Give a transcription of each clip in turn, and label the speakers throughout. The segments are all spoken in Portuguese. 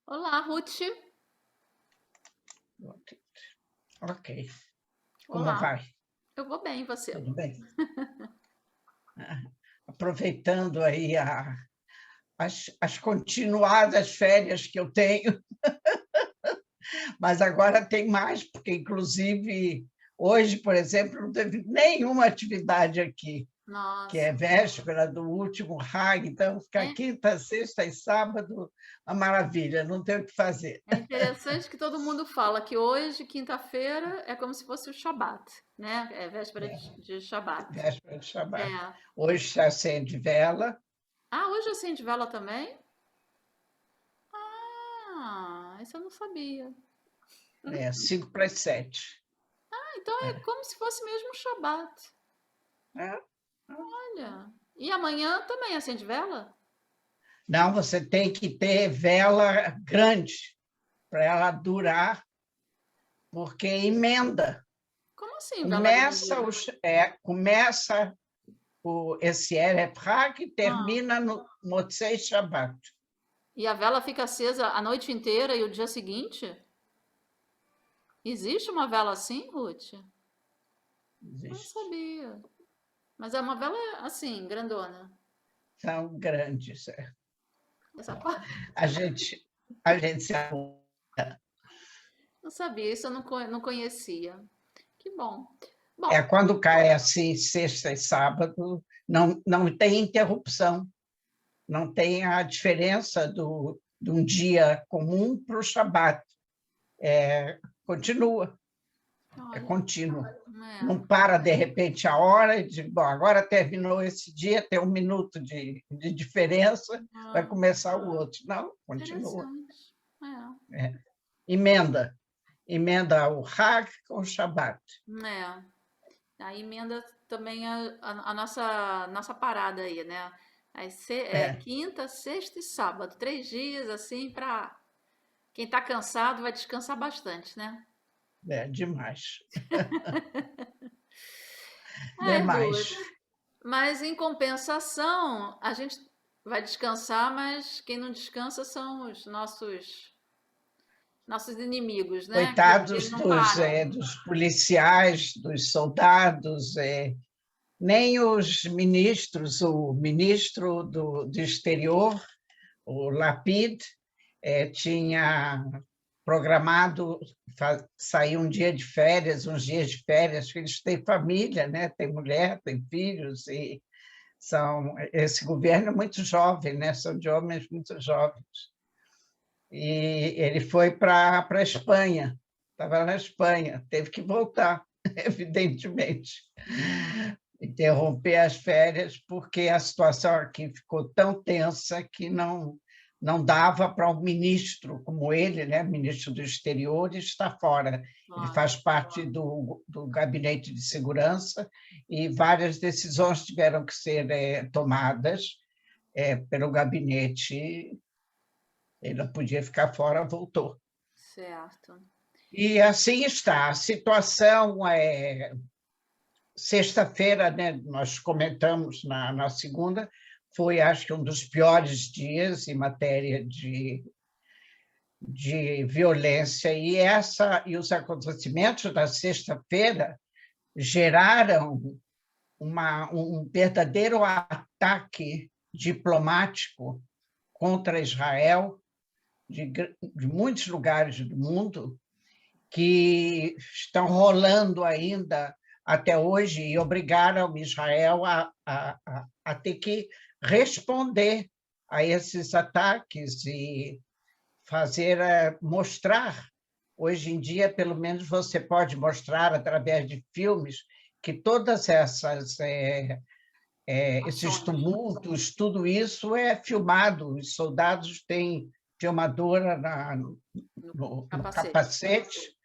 Speaker 1: Olá, Ruth.
Speaker 2: Ok. Como
Speaker 1: Olá.
Speaker 2: vai?
Speaker 1: Eu vou bem, e você?
Speaker 2: Tudo bem? Aproveitando aí as continuadas férias que eu tenho, mas agora tem mais, porque, inclusive, hoje, por exemplo, não teve nenhuma atividade aqui, que é
Speaker 1: Nossa,
Speaker 2: véspera do último RAG, então fica
Speaker 1: é,
Speaker 2: quinta, sexta e sábado, uma maravilha, não tem o que fazer.
Speaker 1: é interessante que todo mundo fala que hoje, quinta-feira, é como se fosse o Shabat, né? É véspera de Shabat.
Speaker 2: Véspera de Shabbat.
Speaker 1: É.
Speaker 2: Hoje se acende vela,
Speaker 1: Ah, hoje acende vela também? Ah, isso eu não sabia.
Speaker 2: 5 para as 7.
Speaker 1: Ah, então é como se fosse mesmo o Shabat.
Speaker 2: É.
Speaker 1: Olha. E amanhã também acende vela?
Speaker 2: Não, você tem que ter vela grande para ela durar, porque emenda.
Speaker 1: Como assim, vela
Speaker 2: Começa,
Speaker 1: grande?
Speaker 2: esse Erev Hag e
Speaker 1: Ah.
Speaker 2: termina no Motzei Shabbat.
Speaker 1: E a vela fica acesa a noite inteira e o dia seguinte? Existe uma vela assim, Ruth? Não
Speaker 2: Existe.
Speaker 1: sabia. Mas é uma vela assim, grandona.
Speaker 2: São grandes.
Speaker 1: Essa parte
Speaker 2: A gente, a gente se
Speaker 1: não sabia, isso eu não conhecia. Que bom.
Speaker 2: é
Speaker 1: Bom,
Speaker 2: quando cai assim, sexta e sábado, não tem interrupção, não tem a diferença de um dia comum para o Shabat. Continua. É
Speaker 1: olha,
Speaker 2: contínuo.
Speaker 1: é
Speaker 2: Não para, de repente, a hora e diz, bom, agora terminou esse dia, tem 1 minuto de diferença, vai
Speaker 1: ah,
Speaker 2: começar o outro. Não, continua.
Speaker 1: interessante. É,
Speaker 2: É. Emenda. Emenda o Hag com o Shabat.
Speaker 1: é. Aí emenda também a nossa parada aí, né? Aí
Speaker 2: É,
Speaker 1: quinta, sexta e sábado, 3 dias assim para quem tá cansado vai descansar bastante, né?
Speaker 2: demais.
Speaker 1: É,
Speaker 2: Demais.
Speaker 1: Ruth. Mas em compensação, a gente vai descansar, mas quem não descansa são os nossos inimigos, né? Que
Speaker 2: Coitados
Speaker 1: não param.
Speaker 2: dos policiais, dos soldados, nem os ministros, o ministro do exterior, o Lapid, tinha programado sair um dia de férias, uns dias de férias, porque eles têm família, né? Têm mulher, têm filhos, e esse governo é muito jovem, né? São de homens muito jovens. E ele foi para a Espanha, estava na Espanha, teve que voltar, evidentemente, interromper as férias, porque a situação aqui ficou tão tensa que não dava para um ministro como ele, né, ministro do Exterior, estar fora. Ele
Speaker 1: Claro.
Speaker 2: faz parte do Gabinete de Segurança e várias decisões tiveram que ser tomadas pelo gabinete. Ele não podia ficar fora, voltou.
Speaker 1: Certo.
Speaker 2: E assim está. A situação sexta-feira, né, nós comentamos na segunda, foi, acho que, um dos piores dias em matéria de violência, e os acontecimentos da sexta-feira geraram um verdadeiro ataque diplomático contra Israel de muitos lugares do mundo, que estão rolando ainda até hoje e obrigaram Israel a ter que responder a esses ataques e mostrar. Hoje em dia, pelo menos, você pode mostrar através de filmes que todas esses
Speaker 1: Ações
Speaker 2: tumultos, tudo isso é filmado. Os soldados têm filmadora
Speaker 1: no
Speaker 2: no
Speaker 1: capacete.
Speaker 2: capacete,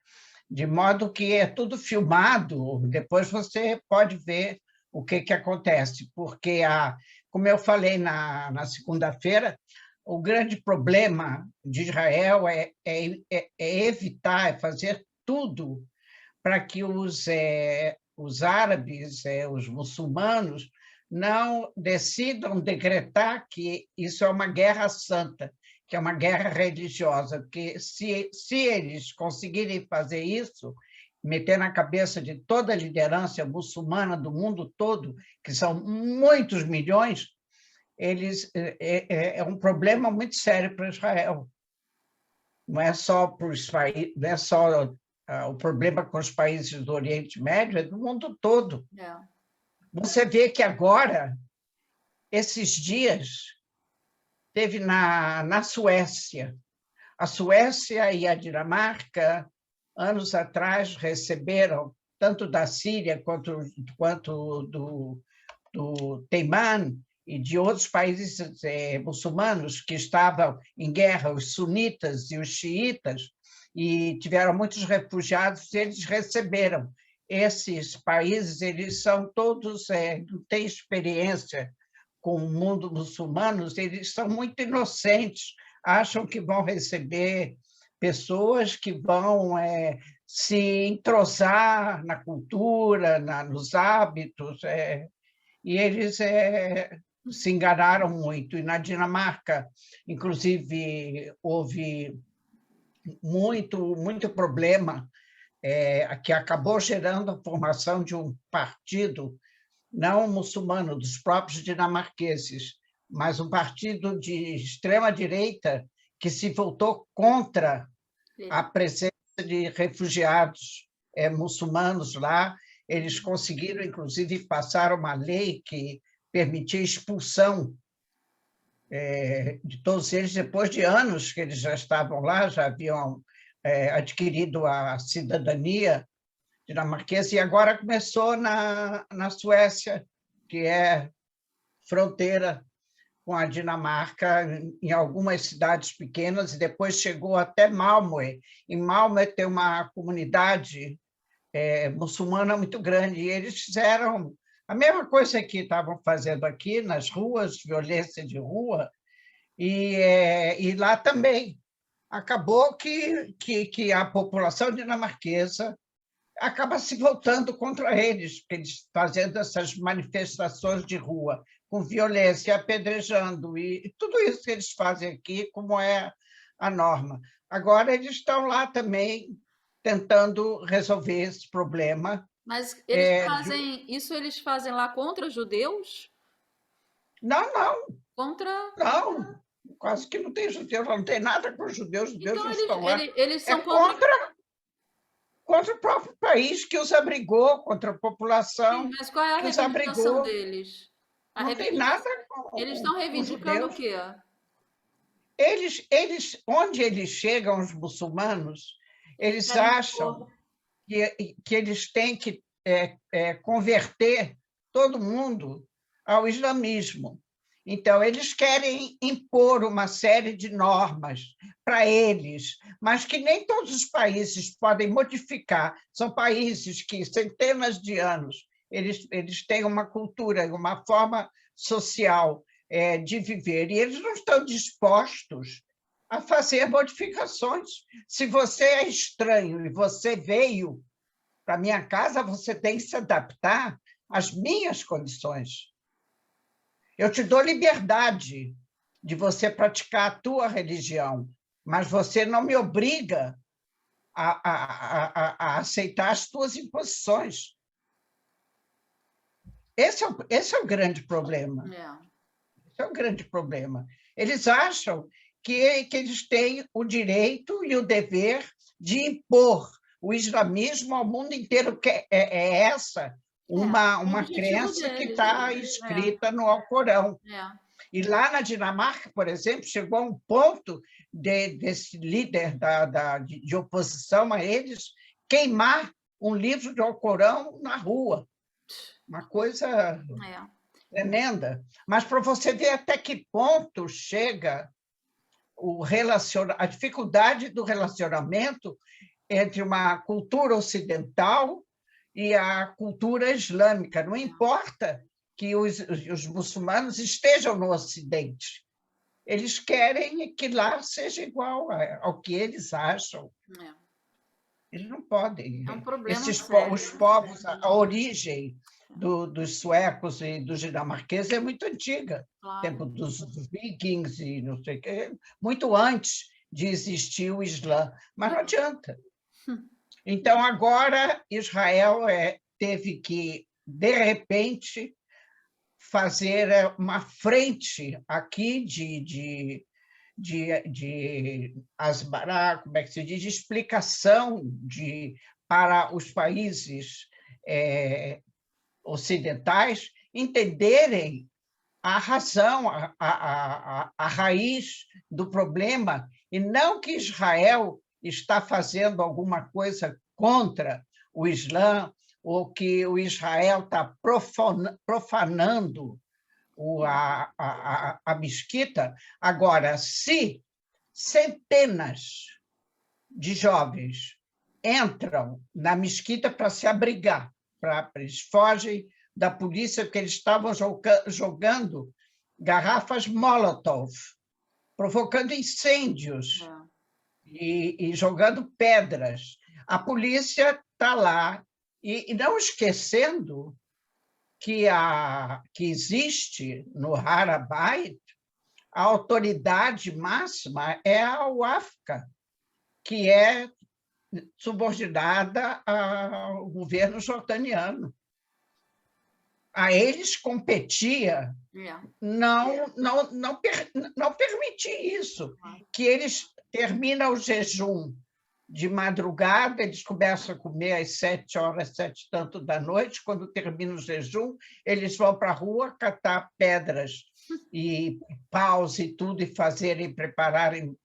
Speaker 2: de modo que é tudo filmado. Depois você pode ver o que acontece, porque, como eu falei na segunda-feira, o grande problema de Israel é evitar, é fazer tudo para que os árabes, os muçulmanos, não decidam decretar que isso é uma guerra santa, que é uma guerra religiosa, porque se eles conseguirem fazer isso, meter na cabeça de toda a liderança muçulmana do mundo todo, que são muitos milhões, é um problema muito sério para Israel. Não é só para os países, não é só o problema com os países do Oriente Médio, é do mundo todo.
Speaker 1: É.
Speaker 2: Você vê que agora, esses dias, teve na Suécia. A Suécia e a Dinamarca, anos atrás, receberam, tanto da Síria quanto do Teimã e de outros países muçulmanos que estavam em guerra, os sunitas e os xiitas, e tiveram muitos refugiados, eles receberam. Esses países, eles são todos, não têm experiência com o mundo muçulmano, eles são muito inocentes, acham que vão receber pessoas que vão se entrosar na cultura, nos hábitos, e eles se enganaram muito. E na Dinamarca, inclusive, houve muito problema, que acabou gerando a formação de um partido não muçulmano, dos próprios dinamarqueses, mas um partido de extrema-direita que se voltou contra a presença de refugiados muçulmanos lá. Eles conseguiram, inclusive, passar uma lei que permitia expulsão de todos eles, depois de anos que eles já estavam lá, já haviam adquirido a cidadania dinamarquesa, e agora começou na Suécia, que é fronteira com a Dinamarca, em algumas cidades pequenas, e depois chegou até Malmö. Em Malmö tem uma comunidade muçulmana muito grande, e eles fizeram a mesma coisa que estavam fazendo aqui nas ruas, violência de rua, e lá também. Acabou que a população dinamarquesa acaba se voltando contra eles, porque eles fazendo essas manifestações de rua, com violência, apedrejando, e tudo isso que eles fazem aqui, como é a norma. Agora, eles estão lá também tentando resolver esse problema.
Speaker 1: Mas eles fazem lá contra judeus?
Speaker 2: Não,
Speaker 1: Contra.
Speaker 2: quase que não tem judeus, não tem nada com os judeus
Speaker 1: Então,
Speaker 2: estão lá.
Speaker 1: eles
Speaker 2: É
Speaker 1: são
Speaker 2: contra o próprio país que os abrigou, contra a
Speaker 1: Sim,
Speaker 2: população
Speaker 1: mas qual é a
Speaker 2: que os
Speaker 1: reivindicação
Speaker 2: abrigou.
Speaker 1: deles?
Speaker 2: Não tem nada
Speaker 1: Eles estão
Speaker 2: com os
Speaker 1: reivindicando o
Speaker 2: judeus.
Speaker 1: quê?
Speaker 2: Onde eles chegam, os muçulmanos, eles
Speaker 1: querem
Speaker 2: acham que eles têm que converter todo mundo ao islamismo. Então, eles querem impor uma série de normas para eles, mas que nem todos os países podem modificar. São países que, centenas de anos, eles têm uma cultura, uma forma social de viver, e eles não estão dispostos a fazer modificações. Se você é estranho e você veio para a minha casa, você tem que se adaptar às minhas condições. Eu te dou liberdade de você praticar a tua religião, mas você não me obriga a aceitar as tuas imposições. Esse é o grande problema. Esse é o grande problema. Eles acham que eles têm o direito e o dever de impor o islamismo ao mundo inteiro, que é essa uma crença que está escrita no Alcorão. E lá na Dinamarca, por exemplo, chegou a um ponto desse líder de oposição a eles queimar um livro do Alcorão na rua. Uma coisa tremenda. Mas para você ver até que ponto chega a dificuldade do relacionamento entre uma cultura ocidental e a cultura islâmica. Não importa que os muçulmanos estejam no Ocidente, eles querem que lá seja igual ao que eles acham. Eles não podem.
Speaker 1: É um problema
Speaker 2: Os
Speaker 1: sério.
Speaker 2: povos, a origem dos suecos e dos dinamarqueses é muito antiga,
Speaker 1: Claro.
Speaker 2: tempo dos vikings e não sei o quê, muito antes de existir o Islã, mas não adianta. Então, agora, Israel teve que, de repente, fazer uma frente aqui de asbará, como é que se diz, de explicação para os países ocidentais entenderem a razão, a raiz do problema, e não que Israel está fazendo alguma coisa contra o Islã, ou que o Israel está profanando a mesquita. Agora, se centenas de jovens entram na mesquita para se abrigar, eles fogem da polícia, porque eles estavam jogando garrafas Molotov, provocando incêndios e jogando pedras. A polícia está lá, e não esquecendo que existe no Har HaBayit, a autoridade máxima é a Waqf, que é subordinada ao governo jordaniano. A eles competia não permitir isso, que eles terminam o jejum de madrugada, eles começam a comer às 7h, 7 e tanto da noite. Quando termina o jejum, eles vão para a rua catar pedras e paus e tudo, e prepararem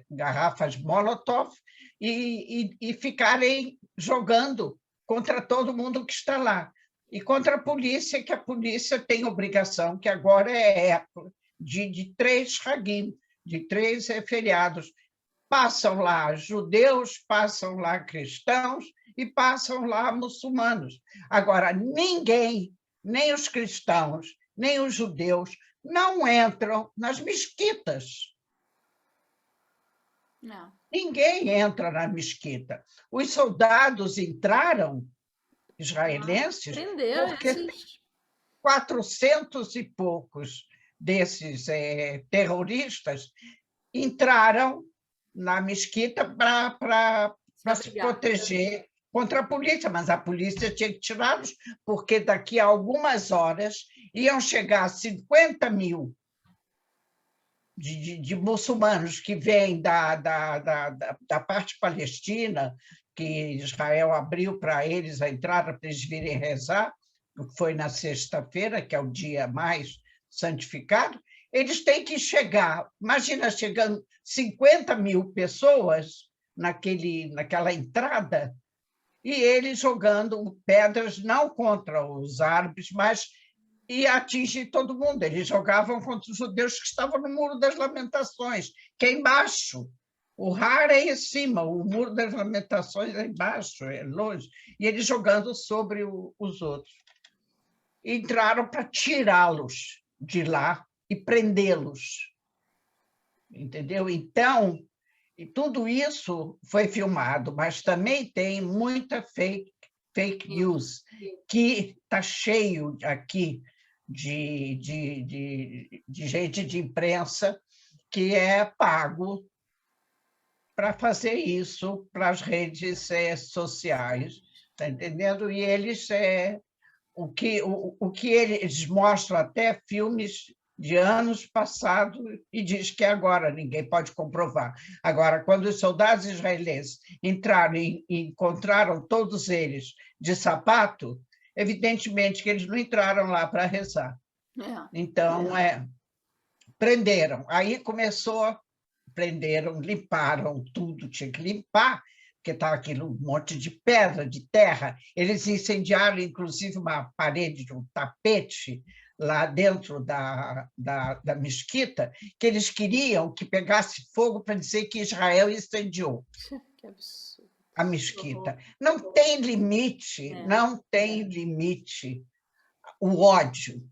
Speaker 2: garrafas Molotov e ficarem jogando contra todo mundo que está lá. E contra a polícia, que a polícia tem obrigação, que agora é época de 3 Hagim, de 3 feriados. Passam lá judeus, passam lá cristãos e passam lá muçulmanos. Agora, ninguém, nem os cristãos, nem os judeus, não entram nas mesquitas.
Speaker 1: Não.
Speaker 2: Ninguém entra na mesquita. Os soldados entraram, israelenses, porque 400 e poucos desses terroristas entraram na mesquita para se proteger contra a polícia, mas a polícia tinha que tirá-los, porque daqui a algumas horas iam chegar 50 mil de muçulmanos que vêm da parte palestina, que Israel abriu para eles a entrada para eles virem rezar, que foi na sexta-feira, que é o dia mais santificado. Eles têm que chegar, imagina, chegando 50 mil pessoas naquela entrada, e eles jogando pedras não contra os árabes, mas atingir todo mundo. Eles jogavam contra os judeus que estavam no Muro das Lamentações, que é embaixo. O Har é em cima, o Muro das Lamentações é embaixo, é longe, e eles jogando sobre os outros. Entraram para tirá-los de lá e prendê-los. Entendeu? Então, e tudo isso foi filmado, mas também tem muita fake news, que está cheio aqui de gente de imprensa que é pago para fazer isso para as redes sociais, está entendendo? E eles o que eles mostram até filmes de anos passados e diz que agora ninguém pode comprovar. Agora, quando os soldados israelenses entraram e encontraram todos eles de sapato, evidentemente que eles não entraram lá para rezar. Então, prenderam. Aí prenderam, limparam tudo, tinha que limpar, porque estava aquilo, um monte de pedra, de terra. Eles incendiaram, inclusive, uma parede de um tapete lá dentro da mesquita, que eles queriam que pegasse fogo para dizer que Israel incendiou a mesquita. Não tem limite, não tem limite o ódio.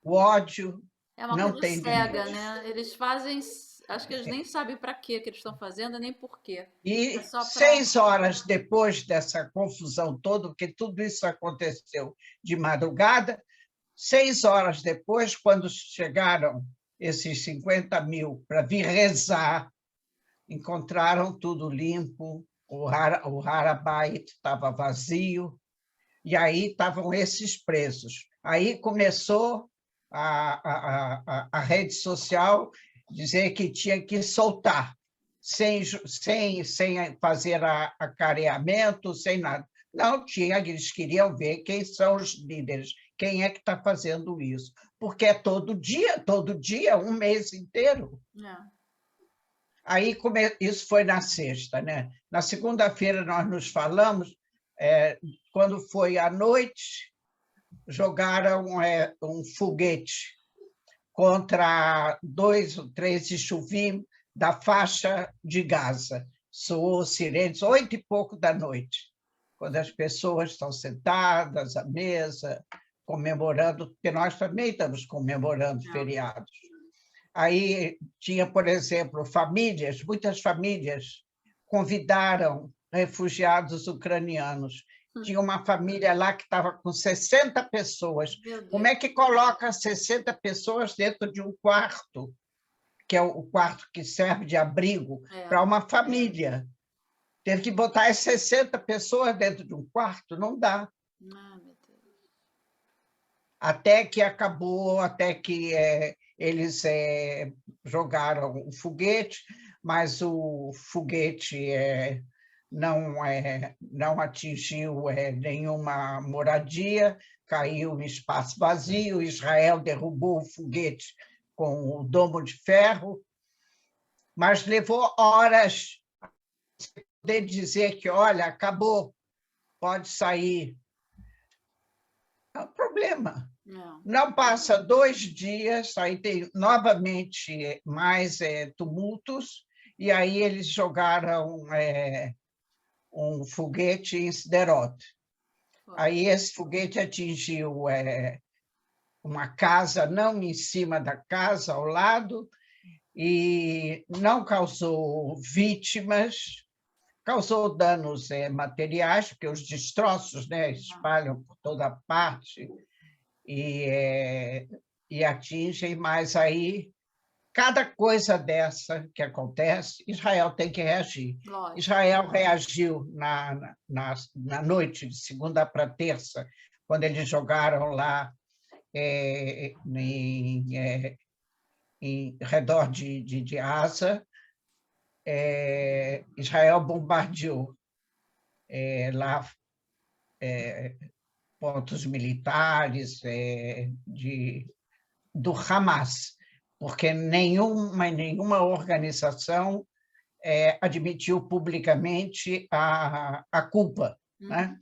Speaker 2: O ódio
Speaker 1: é uma
Speaker 2: não
Speaker 1: coisa
Speaker 2: tem
Speaker 1: cega,
Speaker 2: limite.
Speaker 1: né? Eles fazem Acho que eles nem sabem para que eles estão fazendo, nem por quê. É
Speaker 2: E
Speaker 1: só para...
Speaker 2: 6 horas depois dessa confusão toda, porque tudo isso aconteceu de madrugada, 6 horas depois, quando chegaram esses 50 mil para vir rezar, encontraram tudo limpo, o Harabait estava vazio, e aí estavam esses presos. Aí começou a rede social dizer que tinha que soltar, sem fazer acareamento, sem nada. Não tinha, eles queriam ver quem são os líderes, quem é que está fazendo isso. Porque é todo dia, um mês inteiro. Aí, isso foi na sexta, né? Na segunda-feira, nós nos falamos, quando foi à noite, jogaram um foguete contra 2 ou 3 Echuvim da faixa de Gaza. Soou sirenes 8 e pouco da noite, quando as pessoas estão sentadas à mesa, comemorando, porque nós também estamos comemorando feriados. Aí tinha, por exemplo, muitas famílias convidaram refugiados ucranianos. Tinha uma família lá que estava com 60 pessoas. Como é que coloca 60 pessoas dentro de um quarto, que é o quarto que serve de abrigo para uma família? Teve que botar as 60 pessoas dentro de um quarto? Não dá. Até que acabou, até que eles jogaram o foguete, mas o foguete não atingiu nenhuma moradia, caiu em espaço vazio. Israel derrubou o foguete com o domo de ferro, mas levou horas para poder dizer que, olha, acabou, pode sair. É um problema. Não passa 2 dias, aí tem novamente mais tumultos, e aí eles jogaram um foguete em Sderot. Aí esse foguete atingiu uma casa, não em cima da casa, ao lado, e não causou vítimas, causou danos materiais, porque os destroços, né, espalham por toda parte e atingem, mas aí, cada coisa dessa que acontece, Israel tem que reagir.
Speaker 1: Lógico.
Speaker 2: Israel reagiu na noite de segunda para terça, quando eles jogaram lá em redor de Gaza. Israel bombardeou lá pontos militares do Hamas, porque nenhuma organização admitiu publicamente a culpa. Né?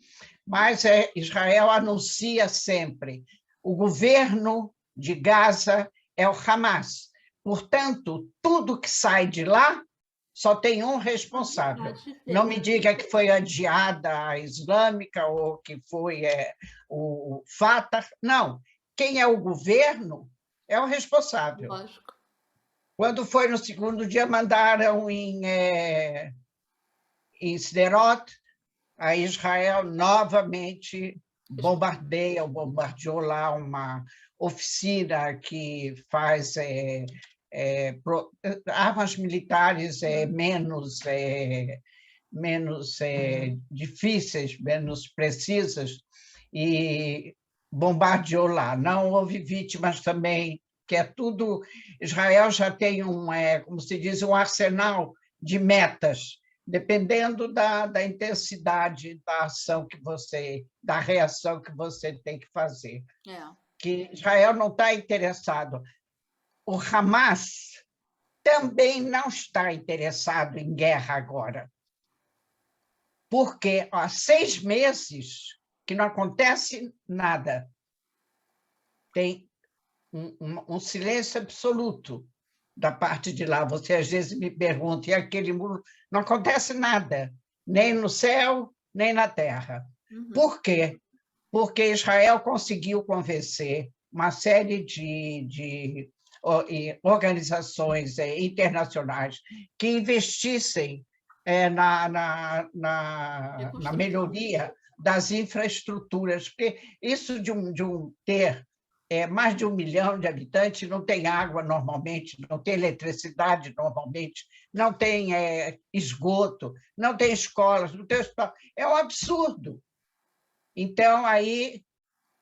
Speaker 2: Mas Israel anuncia sempre: o governo de Gaza é o Hamas. Portanto, tudo que sai de lá só tem um responsável. Não me diga que foi a Jihad Islâmica ou que foi o Fatah. Não. Quem é o governo é o responsável.
Speaker 1: Lógico.
Speaker 2: Quando foi no segundo dia, mandaram em Sderot, a Israel novamente bombardeou lá uma oficina que faz armas militares menos difíceis, menos precisas, e bombardeou lá. Não houve vítimas também, que é tudo... Israel já tem como se diz, um arsenal de metas, dependendo da intensidade da ação da reação que você tem que fazer. Que Israel não está interessado. O Hamas também não está interessado em guerra agora, porque há 6 meses que não acontece nada. Tem um silêncio absoluto da parte de lá. Você às vezes me pergunta, e aquele muro? Não acontece nada, nem no céu, nem na terra. Por quê? Porque Israel conseguiu convencer uma série de e organizações internacionais que investissem na melhoria das infraestruturas, porque isso de ter mais de 1 milhão de habitantes, não tem água normalmente, não tem eletricidade normalmente, não tem esgoto, não tem escolas, não tem hospital. É um absurdo. Então, aí,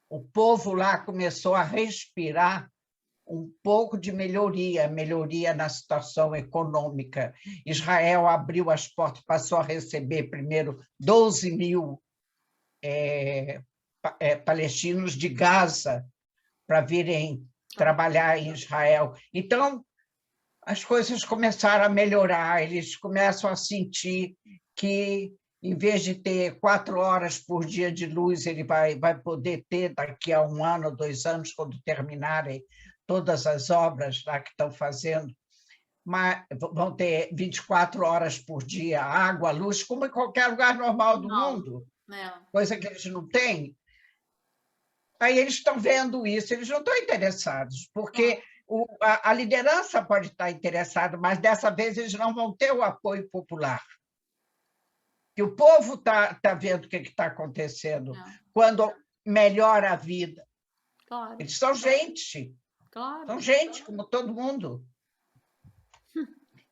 Speaker 2: o povo lá começou a respirar um pouco de melhoria na situação econômica. Israel abriu as portas, passou a receber primeiro 12 mil palestinos de Gaza para virem trabalhar em Israel. Então, as coisas começaram a melhorar, eles começam a sentir que, em vez de ter 4 horas por dia de luz, ele vai poder ter daqui a 1 ano, 2 anos, quando terminarem todas as obras lá que estão fazendo, mas vão ter 24 horas por dia, água, luz, como em qualquer lugar normal do mundo, coisa que eles não têm. Aí eles estão vendo isso, eles não estão interessados, porque a liderança pode estar interessada, mas dessa vez eles não vão ter o apoio popular. Que o povo está vendo o que está acontecendo quando melhora a vida.
Speaker 1: Claro.
Speaker 2: Eles são gente.
Speaker 1: Claro.
Speaker 2: São gente, como todo mundo.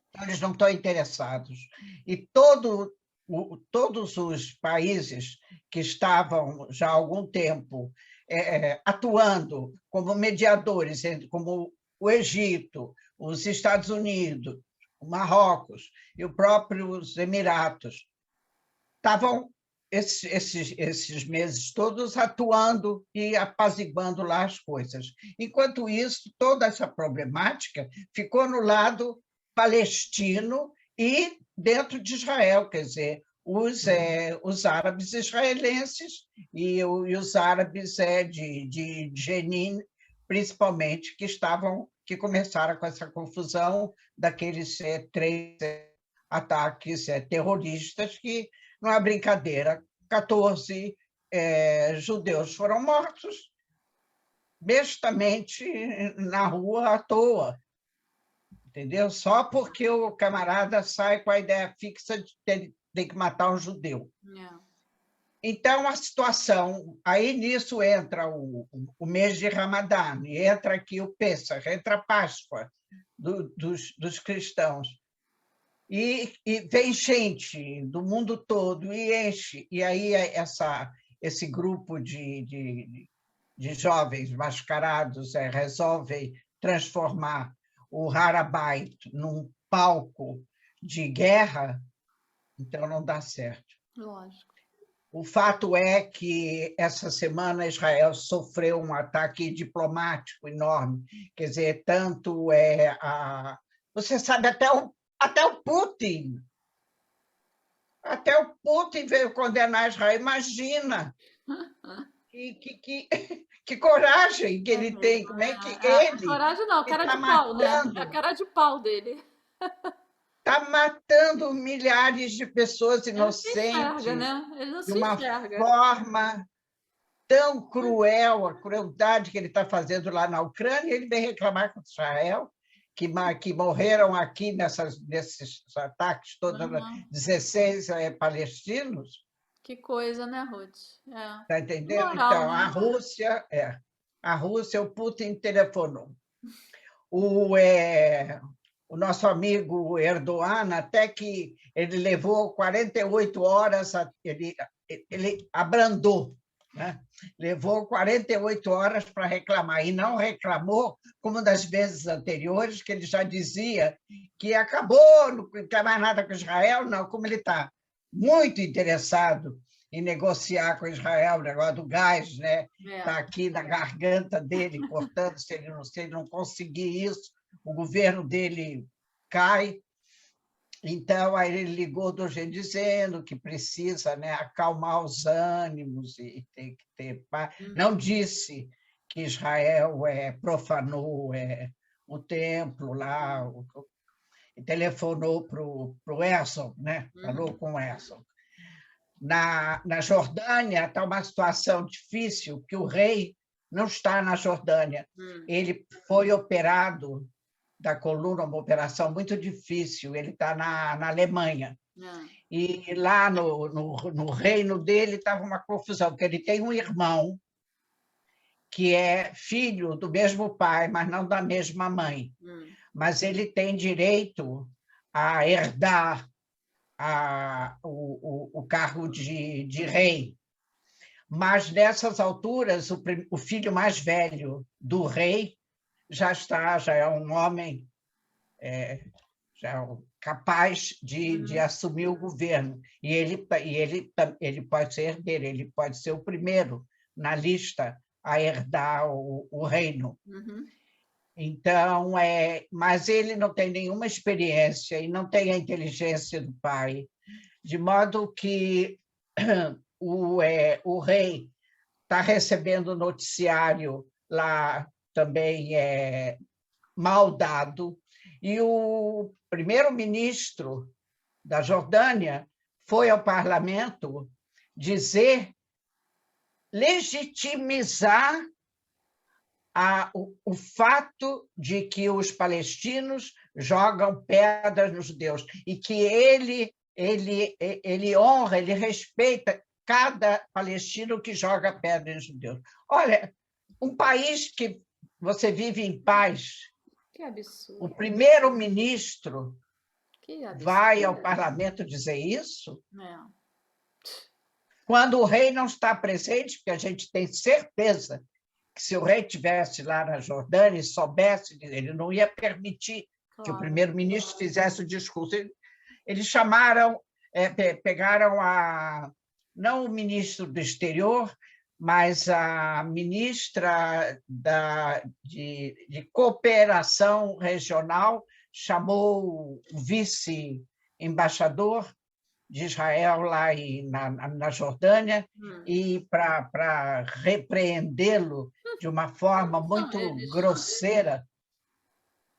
Speaker 2: Então, eles não estão interessados. E todos os países que estavam já há algum tempo atuando como mediadores, como o Egito, os Estados Unidos, o Marrocos e os próprios Emiratos, estavam esses meses todos atuando e apaziguando lá as coisas. Enquanto isso, toda essa problemática ficou no lado palestino e dentro de Israel, quer dizer, os árabes israelenses e os árabes de Jenin, principalmente, que começaram com essa confusão daqueles 3 ataques terroristas que não é brincadeira, 14 judeus foram mortos bestamente na rua à toa, entendeu? Só porque o camarada sai com a ideia fixa de tem que matar um judeu. Então, a situação... Aí, nisso, entra o mês de Ramadã, entra aqui o Pêssar, entra a Páscoa dos cristãos. E vem gente do mundo todo e enche. E aí esse grupo de jovens mascarados resolvem transformar o Harabait num palco de guerra, então não dá certo.
Speaker 1: Lógico.
Speaker 2: O fato é que essa semana Israel sofreu um ataque diplomático enorme, quer dizer, tanto você sabe, até o Putin veio condenar Israel. Imagina que coragem que ele tem, como é que ele...
Speaker 1: Coragem não, cara de pau, né? É a cara de pau dele.
Speaker 2: Está matando milhares de pessoas
Speaker 1: Ele
Speaker 2: inocentes
Speaker 1: não
Speaker 2: de
Speaker 1: se
Speaker 2: uma
Speaker 1: enxerga.
Speaker 2: forma tão cruel, a crueldade que ele está fazendo lá na Ucrânia. Ele vem reclamar contra Israel, que morreram aqui nesses ataques, todos 16 palestinos.
Speaker 1: Que coisa, né, Ruth?
Speaker 2: Está entendendo?
Speaker 1: Moral,
Speaker 2: Então,
Speaker 1: né?
Speaker 2: a Rússia, o Putin telefonou. O nosso amigo Erdogan, até que ele levou 48 horas, ele abrandou, né? Levou 48 horas para reclamar, e não reclamou como das vezes anteriores, que ele já dizia que acabou, não quer mais nada com Israel, não, como ele está muito interessado em negociar com Israel, o negócio do gás, né? Está aqui na garganta dele, portanto, se ele não conseguir isso, o governo dele cai. Então, aí ele ligou do jeito dizendo que precisa, né, acalmar os ânimos e tem que ter paz. Não disse que Israel profanou o templo lá, telefonou para o Herzog, né? Falou com o Herzog. Na Jordânia está uma situação difícil, que o rei não está na Jordânia. Ele foi operado da coluna, uma operação muito difícil, ele está na Alemanha. E lá no reino dele estava uma confusão, porque ele tem um irmão que é filho do mesmo pai, mas não da mesma mãe. Mas ele tem direito a herdar o cargo de rei. Mas, nessas alturas, o filho mais velho do rei já é um homem capaz de assumir o governo. E ele pode ser herdeiro, ele pode ser o primeiro na lista a herdar o reino. Então, mas ele não tem nenhuma experiência e não tem a inteligência do pai, de modo que o rei está recebendo noticiário lá também mal dado, e o primeiro-ministro da Jordânia foi ao parlamento legitimizar o fato de que os palestinos jogam pedras nos judeus e que ele honra, ele respeita cada palestino que joga pedra nos judeus. Olha, um país que você vive em paz,
Speaker 1: que absurdo.
Speaker 2: O primeiro-ministro vai ao parlamento dizer isso? Quando o rei não está presente, porque a gente tem certeza que se o rei estivesse lá na Jordânia e soubesse, ele não ia permitir que o primeiro-ministro fizesse o discurso. Eles chamaram, pegaram não o ministro do exterior, mas a ministra de cooperação regional, chamou o vice-embaixador de Israel lá na Jordânia e para repreendê-lo de uma forma muito grosseira.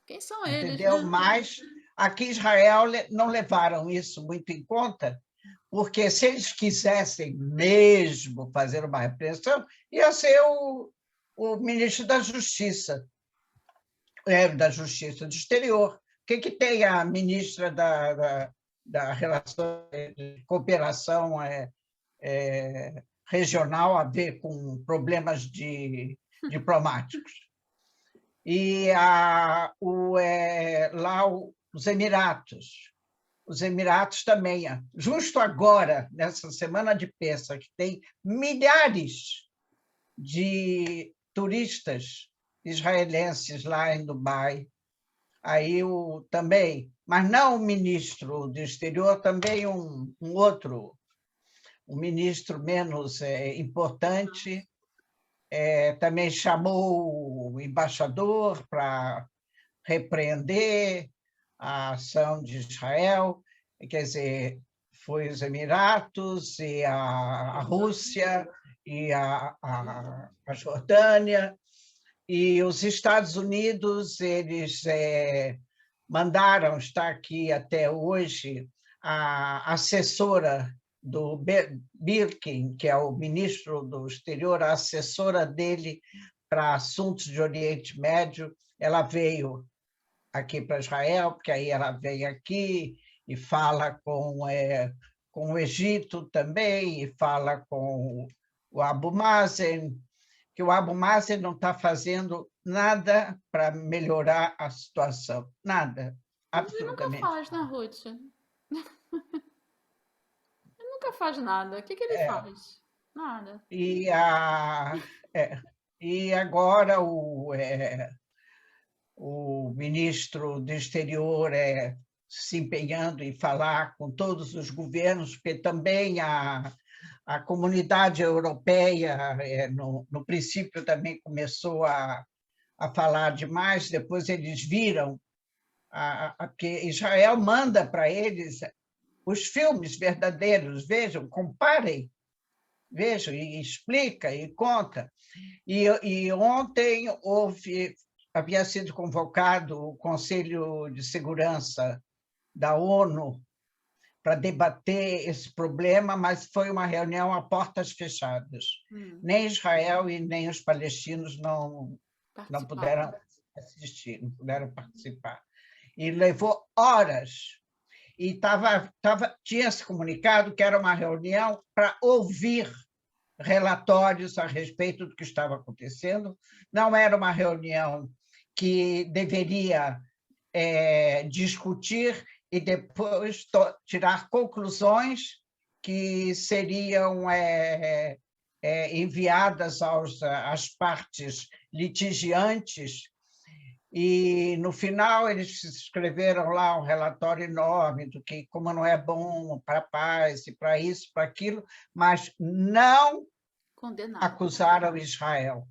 Speaker 1: Quem são eles?
Speaker 2: Entendeu?
Speaker 1: Né?
Speaker 2: Mas aqui em Israel não levaram isso muito em conta, porque se eles quisessem mesmo fazer uma repressão, ia ser o ministro da Justiça, da Justiça do Exterior. O que tem a ministra da Relação de Cooperação Regional a ver com problemas diplomáticos? E lá os Emiratos também, justo agora, nessa semana de Pêssar, que tem milhares de turistas israelenses lá em Dubai, aí também, mas não o ministro do exterior, também um outro, um ministro menos importante, também chamou o embaixador para repreender a ação de Israel, quer dizer, foi os Emiratos e a Rússia e a Jordânia, e os Estados Unidos, eles mandaram, está aqui até hoje, a assessora do Birkin, que é o ministro do exterior, a assessora dele para assuntos de Oriente Médio, ela veio aqui para Israel, porque aí ela vem aqui e fala com o Egito também, e fala com o Abu Mazen, que o Abu Mazen não está fazendo nada para melhorar a situação, nada, absolutamente.
Speaker 1: Ele nunca faz, né, Ruth? Ele nunca faz nada. O que ele faz? Nada.
Speaker 2: E agora o ministro do exterior se empenhando em falar com todos os governos, porque também a comunidade europeia, no princípio, também começou a falar demais, depois eles viram que Israel manda para eles os filmes verdadeiros, vejam, comparem, vejam, e explica, e conta. E ontem havia sido convocado o Conselho de Segurança da ONU para debater esse problema, mas foi uma reunião a portas fechadas. Nem Israel e nem os palestinos não puderam assistir, não puderam participar. E levou horas. E tinha se comunicado que era uma reunião para ouvir relatórios a respeito do que estava acontecendo. Não era uma reunião que deveria discutir e depois tirar conclusões que seriam enviadas às partes litigiantes. E, no final, eles escreveram lá um relatório enorme do que como não é bom para a paz, e para isso, para aquilo, mas não acusaram Israel.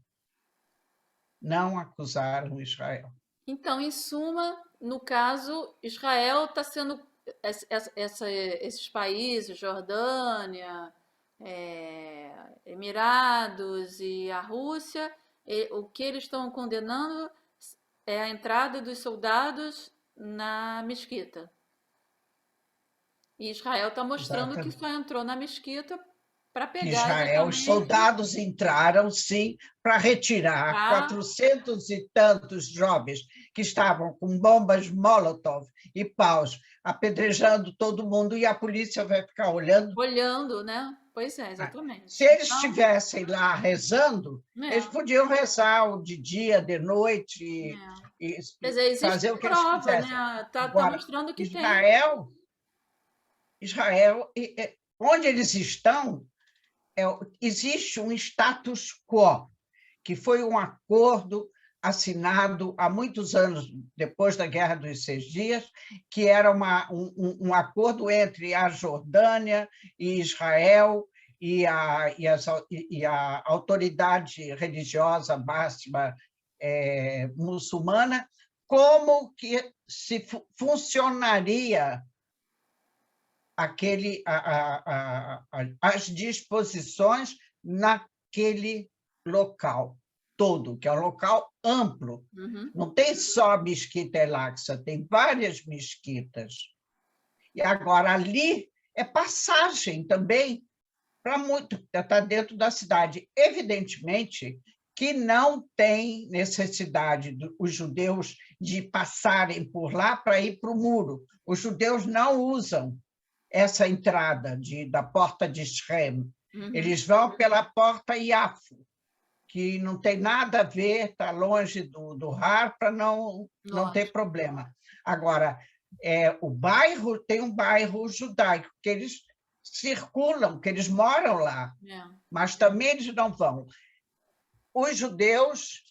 Speaker 2: Não acusaram Israel.
Speaker 1: Então, em suma, no caso, Israel está sendo... esses países, Jordânia, Emirados e a Rússia, o que eles estão condenando é a entrada dos soldados na mesquita. E Israel está mostrando que só entrou na mesquita para pegar
Speaker 2: Israel, os soldados entraram, sim, para retirar 400 e tantos jovens que estavam com bombas Molotov e paus, apedrejando todo mundo, e a polícia vai ficar olhando.
Speaker 1: Olhando, né? Pois é, exatamente.
Speaker 2: Se eles estivessem lá rezando, eles podiam rezar de dia, de noite, e fazer o que eles quisessem.
Speaker 1: Né? Tá mostrando que
Speaker 2: Israel, onde eles estão, existe um status quo, que foi um acordo assinado há muitos anos depois da Guerra dos Seis Dias, que era um acordo entre a Jordânia e Israel e a autoridade religiosa máxima muçulmana, como que se funcionaria as disposições naquele local todo, que é um local amplo. Não tem só Mesquita El-Aqsa, tem várias mesquitas. E agora ali é passagem também para muito, está dentro da cidade. Evidentemente que não tem necessidade os judeus de passarem por lá para ir para o muro. Os judeus não usam essa entrada da porta de Shem. Eles vão pela porta Iafo, que não tem nada a ver, está longe do Har, para não ter problema. Agora, tem um bairro judaico, que eles circulam, que eles moram lá, mas também eles não vão. Os judeus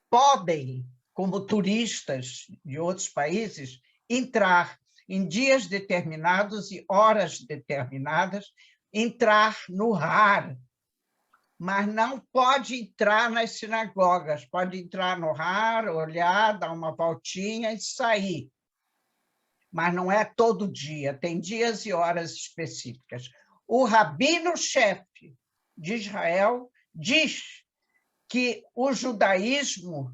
Speaker 2: podem, como turistas de outros países, entrar em dias determinados e horas determinadas, entrar no Har, mas não pode entrar nas sinagogas, pode entrar no Har, olhar, dar uma voltinha e sair. Mas não é todo dia, tem dias e horas específicas. O rabino-chefe de Israel diz que o judaísmo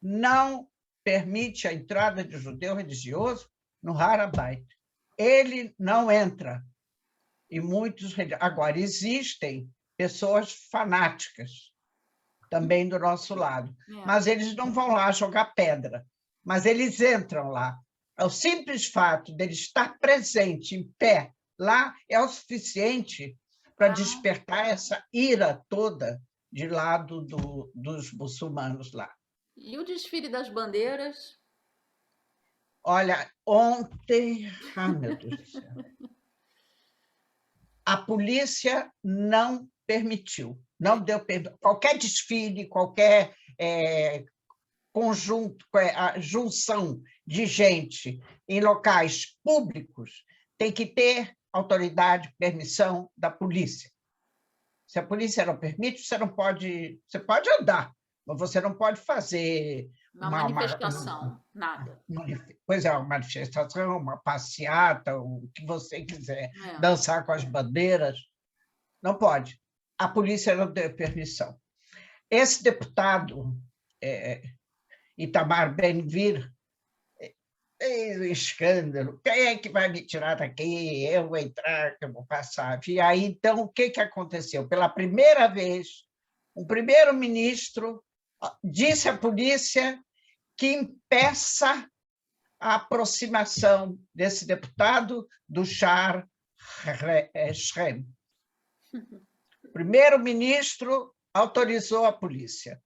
Speaker 2: não permite a entrada de judeu religioso no Har HaBayit. Ele não entra. E muitos... Agora, existem pessoas fanáticas também do nosso lado, mas eles não vão lá jogar pedra, mas eles entram lá. O simples fato dele estar presente, em pé, lá, é o suficiente para despertar essa ira toda de lado dos muçulmanos lá.
Speaker 1: E o desfile das bandeiras?
Speaker 2: Olha, ontem... Ai, meu Deus do céu. A polícia não permitiu, não deu qualquer desfile, qualquer conjunto, a junção de gente em locais públicos tem que ter autoridade, permissão da polícia. Se a polícia não permite, você não pode... Você pode andar, mas você não pode fazer...
Speaker 1: Uma manifestação, nada.
Speaker 2: Pois é, uma manifestação, uma passeata, o que você quiser, dançar com as bandeiras, não pode. A polícia não deu permissão. Esse deputado, Itamar Ben-Gvir, escândalo, quem é que vai me tirar daqui? Eu vou entrar, eu vou passar. E aí, então, o que aconteceu? Pela primeira vez, o primeiro-ministro disse à polícia que impeça a aproximação desse deputado do Shah Shrem. O primeiro-ministro autorizou a polícia,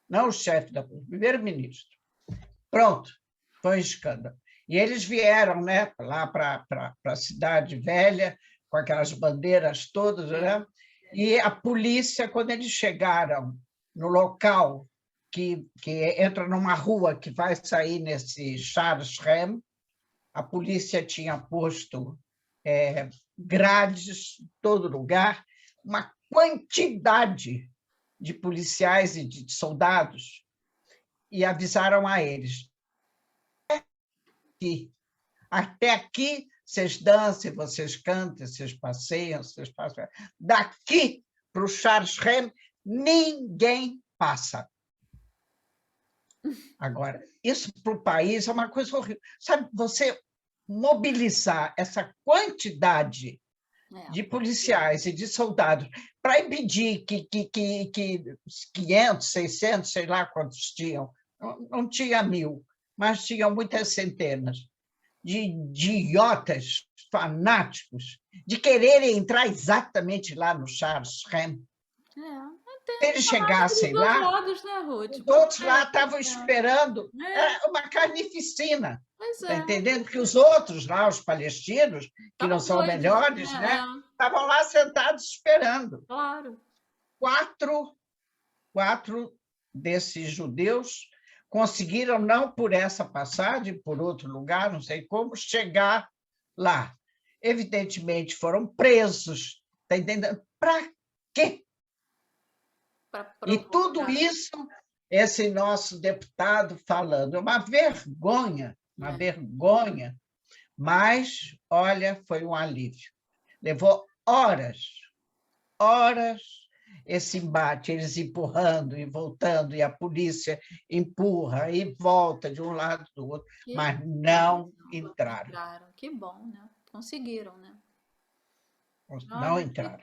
Speaker 2: não o chefe da polícia, o primeiro-ministro. Pronto, foi um escândalo. E eles vieram, né, lá para a Cidade Velha, com aquelas bandeiras todas, né? E a polícia, quando eles chegaram no local que entra numa rua que vai sair nesse Shah Shrem, a polícia tinha posto grades em todo lugar, uma quantidade de policiais e de soldados, e avisaram a eles: até aqui vocês dançam, vocês cantam, vocês passeiam, vocês passam. Daqui para o Shah Shrem, ninguém passa. Agora, isso para o país é uma coisa horrível. Sabe, você mobilizar essa quantidade de policiais e de soldados para impedir que 500, 600, sei lá quantos tinham, não tinha 1000, mas tinham muitas centenas de idiotas fanáticos de quererem entrar exatamente lá no Shah Shrem. Se eles chegassem lá,
Speaker 1: lados, né, Ruth?
Speaker 2: os outros lá estavam esperando uma carnificina. Está entendendo? Porque os outros lá, os palestinos, que não são melhores, né? Estavam lá sentados esperando.
Speaker 1: Claro.
Speaker 2: Quatro desses judeus conseguiram, não por essa passagem, por outro lugar, não sei como, chegar lá. Evidentemente, foram presos. Está entendendo? Para quê? E tudo isso, esse nosso deputado falando, é uma vergonha, mas, olha, foi um alívio. Levou horas esse embate, eles empurrando e voltando, e a polícia empurra e volta de um lado do outro, mas não entraram.
Speaker 1: Que bom, né? Conseguiram, né?
Speaker 2: Não entraram.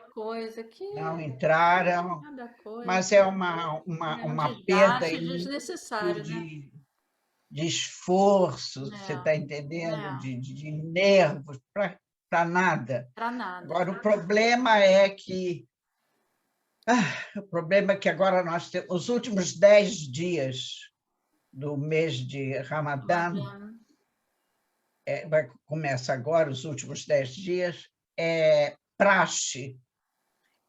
Speaker 1: Não
Speaker 2: entraram, mas é uma perda
Speaker 1: desnecessária,
Speaker 2: de esforço, você está entendendo? De nervos, para nada.
Speaker 1: Para nada.
Speaker 2: Agora, o problema é que agora nós temos os últimos 10 dias do mês de Ramadã, começa agora, os últimos 10 dias, é praxe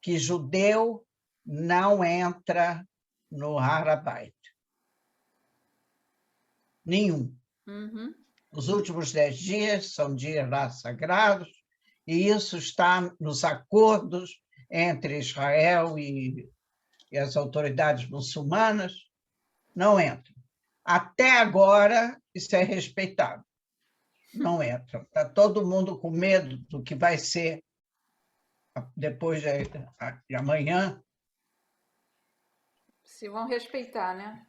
Speaker 2: que judeu não entra no Har HaBayit. Nenhum. Os últimos 10 dias são dias lá sagrados, e isso está nos acordos entre Israel e as autoridades muçulmanas, não entram. Até agora, isso é respeitado. Não entram. Está todo mundo com medo do que vai ser depois de amanhã.
Speaker 1: Se vão respeitar, né?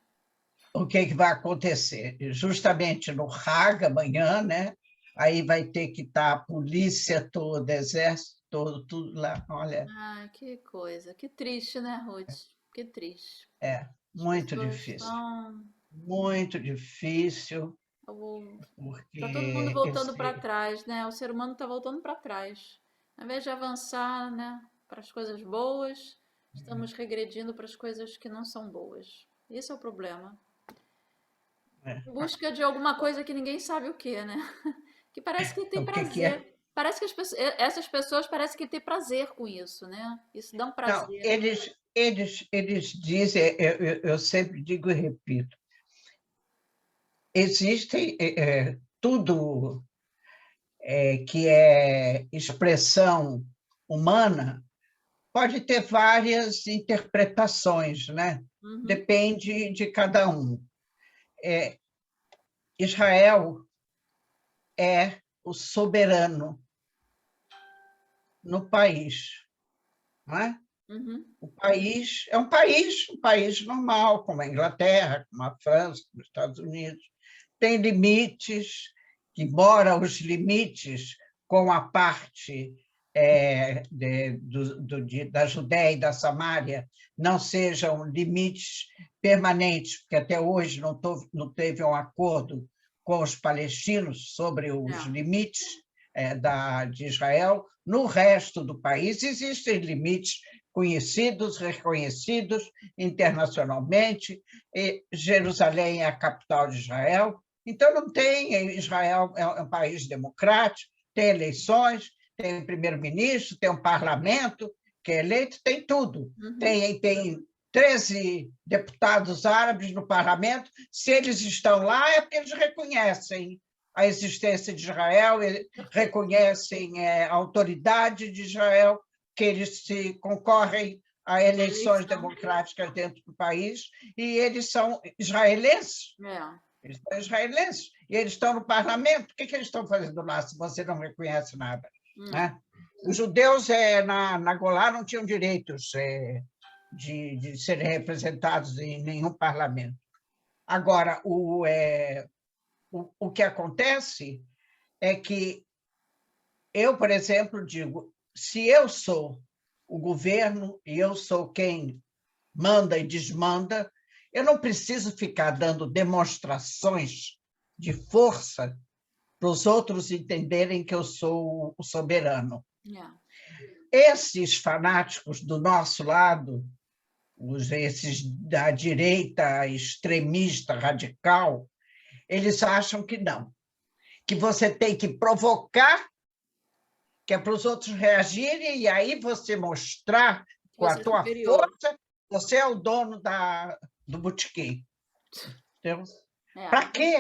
Speaker 2: O que vai acontecer? Justamente no Hag, amanhã, né? Aí vai ter que estar a polícia toda, exército todo, tudo lá. Olha.
Speaker 1: Que coisa. Que triste, né, Ruth? Que triste.
Speaker 2: Muito difícil. Muito difícil.
Speaker 1: Está todo mundo voltando para trás, né? O ser humano está voltando para trás. Ao invés de avançar, né, para as coisas boas, estamos regredindo para as coisas que não são boas. Esse é o problema. Em busca de alguma coisa que ninguém sabe o que, né? Que parece que tem prazer. Parece que essas pessoas parecem que têm prazer com isso, né? Isso dá um prazer.
Speaker 2: Não, eles dizem, eu sempre digo e repito, existe tudo que é expressão humana, pode ter várias interpretações, né? Depende de cada um. Israel é o soberano no país, não é? O país é um país normal, como a Inglaterra, como a França, como os Estados Unidos. Tem limites que mora os limites com a parte da Judéia e da Samária não sejam limites permanentes, porque até hoje não teve um acordo com os palestinos sobre os limites de Israel. No resto do país existem limites conhecidos, reconhecidos internacionalmente, e Jerusalém é a capital de Israel. Então, não tem. Israel é um país democrático, tem eleições, tem primeiro-ministro, tem um parlamento que é eleito, tem tudo. Tem 13 deputados árabes no parlamento. Se eles estão lá, é porque eles reconhecem a existência de Israel, reconhecem a autoridade de Israel, que eles se concorrem a eleições democráticas dentro do país, e eles são israelenses. Eles são israelenses, e eles estão no parlamento. O que eles estão fazendo lá, se você não reconhece nada? Né? Os judeus na Golá não tinham direitos de serem representados em nenhum parlamento. Agora, o que acontece é que eu, por exemplo, digo, se eu sou o governo e eu sou quem manda e desmanda, eu não preciso ficar dando demonstrações de força para os outros entenderem que eu sou o soberano. Esses fanáticos do nosso lado, esses da direita extremista radical, eles acham que não, que você tem que provocar, que é para os outros reagirem, e aí você mostrar com a tua força, você é o dono do botequim. Para quê?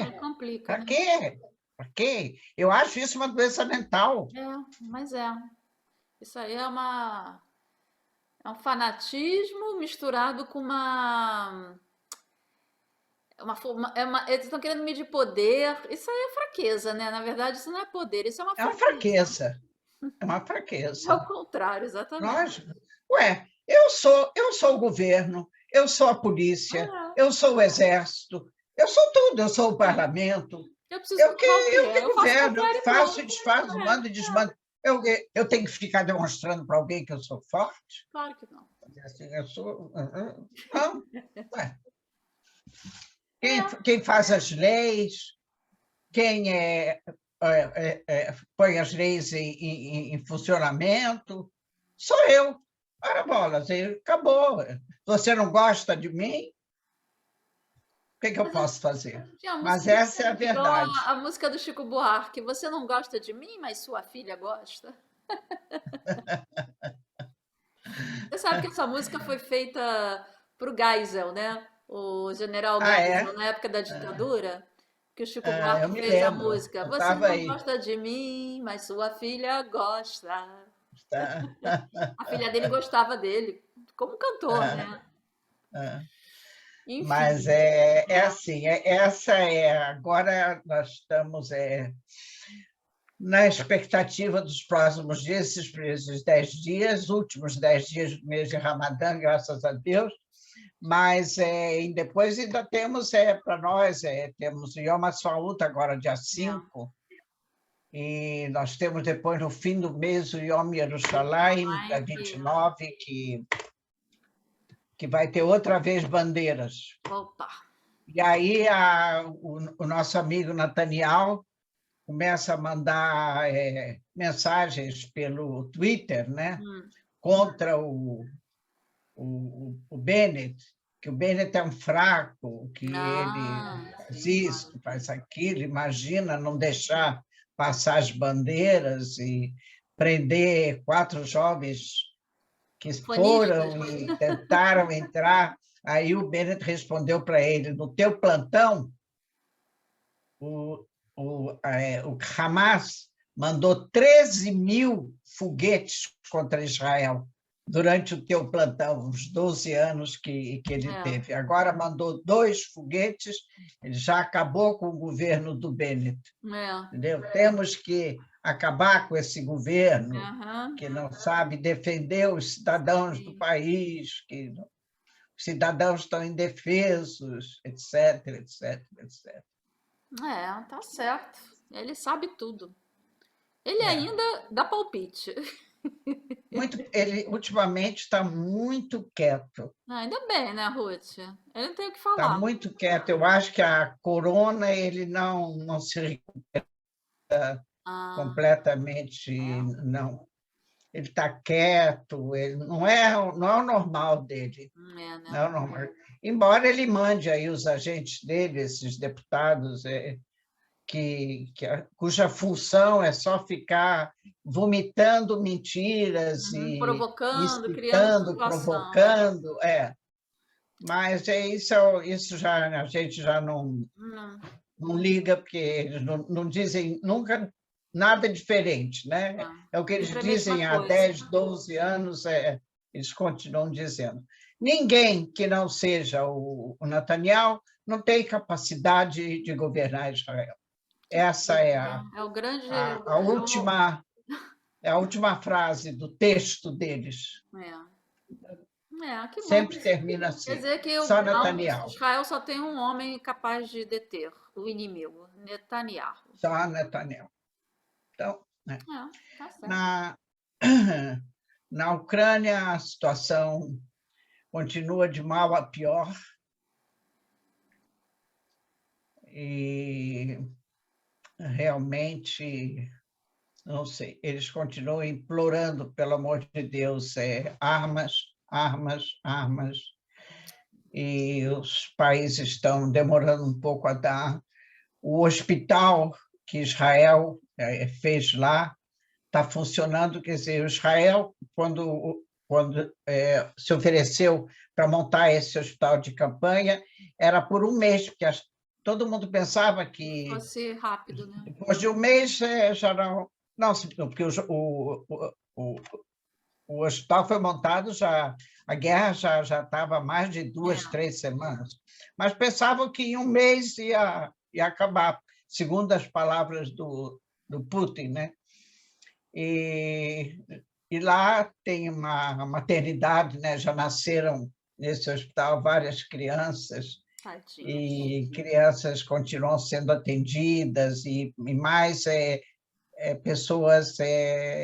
Speaker 2: Para quê? Para quê? Eu acho isso uma doença mental.
Speaker 1: Mas isso aí é um fanatismo misturado com eles estão querendo medir poder. Isso aí é fraqueza, né? Na verdade, isso não é poder, isso é uma fraqueza.
Speaker 2: É uma fraqueza. É uma fraqueza.
Speaker 1: É o contrário, exatamente.
Speaker 2: Lógico. Ué, eu sou o governo, eu sou a polícia, eu sou o exército, eu sou tudo, eu sou o parlamento. Eu que governo, eu faço e desfaço, mando e desmando. Eu tenho que ficar demonstrando para alguém que eu sou forte?
Speaker 1: Claro que não.
Speaker 2: Assim, eu sou... Não. Ué. Quem faz as leis, quem põe as leis em funcionamento, sou eu. Para bolas, acabou. Você não gosta de mim? O que eu posso fazer? Mas essa é a verdade.
Speaker 1: A música do Chico Buarque, você não gosta de mim, mas sua filha gosta. Você sabe que essa música foi feita para o Geisel, né? O general Geisel, na época da ditadura, que o Chico Buarque fez a música. Você não gosta de mim, mas sua filha gosta. A filha dele gostava dele, como cantor, né?
Speaker 2: Enfim. Mas assim, agora nós estamos na expectativa dos próximos dias, esses 10 dias, últimos 10 dias do mês de Ramadã, graças a Deus, mas depois ainda temos, para nós, temos Yom HaShavuot agora, dia 5, e nós temos depois, no fim do mês, o Yom Yerushalayim, dia 29, que vai ter outra vez bandeiras.
Speaker 1: Opa!
Speaker 2: E aí o nosso amigo Nathaniel começa a mandar mensagens pelo Twitter, né? Contra o Bennett, que o Bennett é um fraco, que ele faz isso, que faz aquilo, imagina não deixar passar as bandeiras e prender 4 jovens que foram e tentaram entrar. Aí o Bennett respondeu para ele, no teu plantão, o Hamas mandou 13 mil foguetes contra Israel durante o teu plantão, os 12 anos que ele teve. Agora mandou 2 foguetes, ele já acabou com o governo do Bennett. Entendeu? Temos que acabar com esse governo que não sabe defender os cidadãos do país, que os cidadãos estão indefesos, etc, etc, etc.
Speaker 1: Tá certo. Ele sabe tudo. Ele ainda dá palpite.
Speaker 2: Ele ultimamente está muito quieto.
Speaker 1: Ah, ainda bem, né, Ruth? Ele não tem o que
Speaker 2: Está
Speaker 1: falar.
Speaker 2: muito quieto. Eu acho que a corona ele não se
Speaker 1: Ah,
Speaker 2: completamente,
Speaker 1: é.
Speaker 2: não. Ele está quieto, ele não é o normal dele.
Speaker 1: É, né?
Speaker 2: Não é o normal. Embora ele mande aí os agentes dele, esses deputados, cuja função é só ficar vomitando mentiras
Speaker 1: Uhum,
Speaker 2: e
Speaker 1: provocando, criando
Speaker 2: incitando,
Speaker 1: situação, né?
Speaker 2: provocando, Mas isso já a gente já
Speaker 1: Hum,
Speaker 2: não liga, porque eles não dizem nunca nada diferente, né?
Speaker 1: é.
Speaker 2: É o que eles
Speaker 1: Sempre a mesma
Speaker 2: dizem há
Speaker 1: coisa.
Speaker 2: 10, 12 anos, eles continuam dizendo. Ninguém que não seja o Netanyahu não tem capacidade de governar Israel. Essa é
Speaker 1: É o grande.
Speaker 2: a última, é a última frase do texto deles.
Speaker 1: Que bom.
Speaker 2: Sempre termina
Speaker 1: Quer
Speaker 2: assim.
Speaker 1: dizer que
Speaker 2: Só
Speaker 1: não,
Speaker 2: Netanyahu.
Speaker 1: Israel só tem um homem capaz de deter o inimigo, Netanyahu.
Speaker 2: Só Netanyahu. Então, né?
Speaker 1: Tá certo.
Speaker 2: na, na Ucrânia, a situação continua de mal a pior. E realmente, não sei, eles continuam implorando, pelo amor de Deus, armas, armas, armas. E os países estão demorando um pouco a dar. O hospital que Israel fez lá está funcionando, quer dizer, o Israel, quando se ofereceu para montar esse hospital de campanha, era por um mês, porque todo mundo pensava que
Speaker 1: Fosse rápido, né?
Speaker 2: depois de um mês já não... Não, porque o hospital foi montado, a guerra já estava há mais de 2, 3 semanas, mas pensavam que em um mês ia acabar, segundo as palavras do Putin, né? E lá tem uma maternidade, né? Já nasceram nesse hospital várias crianças,
Speaker 1: Tadinhos.
Speaker 2: e crianças continuam sendo atendidas, e mais pessoas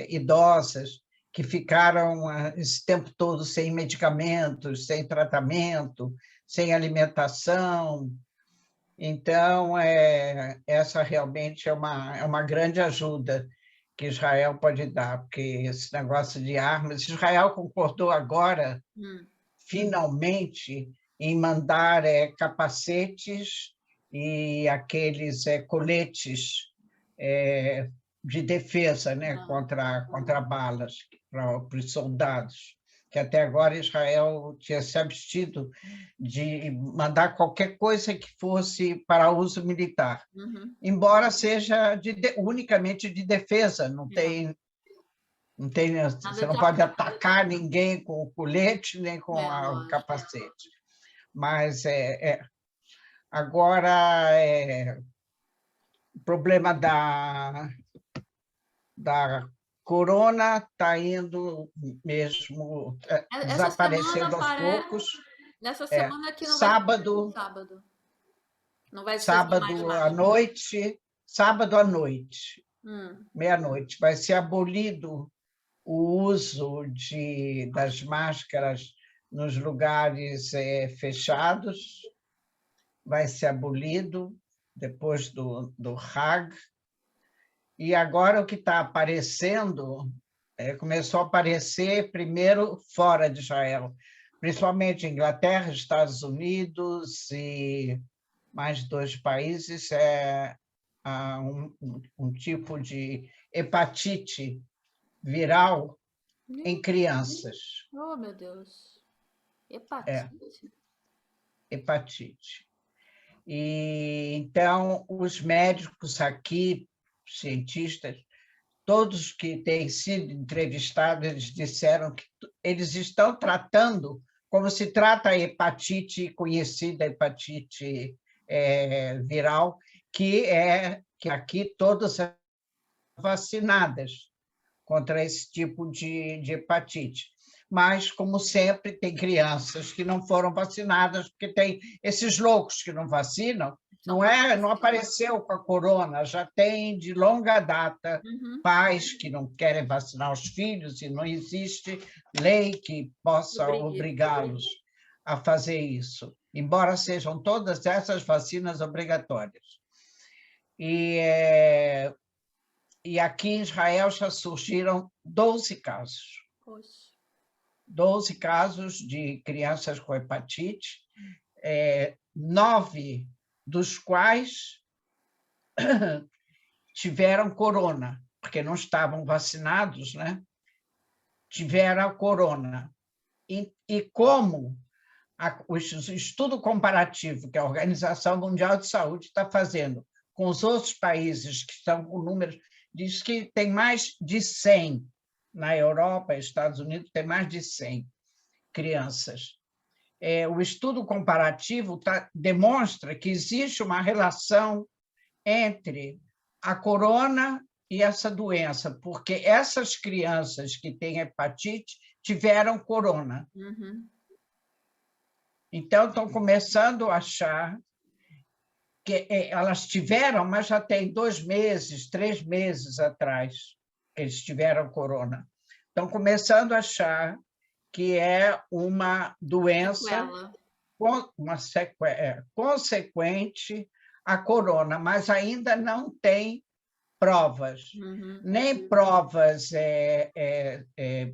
Speaker 2: idosas que ficaram esse tempo todo sem medicamentos, sem tratamento, sem alimentação. Então, essa realmente é uma grande ajuda que Israel pode dar, porque esse negócio de armas... Israel concordou agora, finalmente, em mandar capacetes e aqueles coletes de defesa, né, contra balas para os soldados, que até agora Israel tinha se abstido de mandar qualquer coisa que fosse para uso militar, embora seja unicamente de defesa,
Speaker 1: Nada
Speaker 2: você
Speaker 1: de
Speaker 2: não pode
Speaker 1: ataque.
Speaker 2: atacar ninguém com o colete nem com o
Speaker 1: Lógico.
Speaker 2: capacete. Mas agora o problema da corona está indo mesmo
Speaker 1: Essa semana
Speaker 2: desaparecendo aos
Speaker 1: parece.
Speaker 2: poucos.
Speaker 1: Nessa semana aqui não vai ser
Speaker 2: Sábado,
Speaker 1: sábado. Não vai ser só mais
Speaker 2: sábado à
Speaker 1: máscara.
Speaker 2: noite, sábado à noite,
Speaker 1: Hum.
Speaker 2: meia-noite, vai ser abolido o uso das máscaras nos lugares fechados, vai ser abolido depois do Hag. E agora o que está aparecendo, começou a aparecer primeiro fora de Israel, principalmente Inglaterra, Estados Unidos e mais 2 países, um tipo de hepatite viral em crianças.
Speaker 1: Oh, meu Deus. Hepatite.
Speaker 2: Hepatite. E então os médicos aqui, cientistas, todos que têm sido entrevistados, eles disseram que eles estão tratando como se trata a hepatite conhecida, a hepatite viral, que aqui todas são vacinadas contra esse tipo de hepatite. Mas, como sempre, tem crianças que não foram vacinadas, porque tem esses loucos que não vacinam, Não apareceu com a corona, já tem de longa data pais que não querem vacinar os filhos e não existe lei que possa obrigá-los a fazer isso, embora sejam todas essas vacinas obrigatórias. E aqui em Israel já surgiram 12 casos.
Speaker 1: Poxa.
Speaker 2: 12 casos de crianças com hepatite, 9 dos quais tiveram corona, porque não estavam vacinados, né? Tiveram a corona. E como o estudo comparativo que a Organização Mundial de Saúde está fazendo com os outros países que estão com números, diz que tem mais de 100 na Europa, Estados Unidos, tem mais de 100 crianças. O estudo comparativo demonstra que existe uma relação entre a corona e essa doença, porque essas crianças que têm hepatite tiveram corona. Então, estão começando a achar que elas tiveram, mas já tem 2 meses, 3 meses atrás que eles tiveram corona. Estão começando a achar que é uma doença, consequente à corona, mas ainda não tem provas, nem provas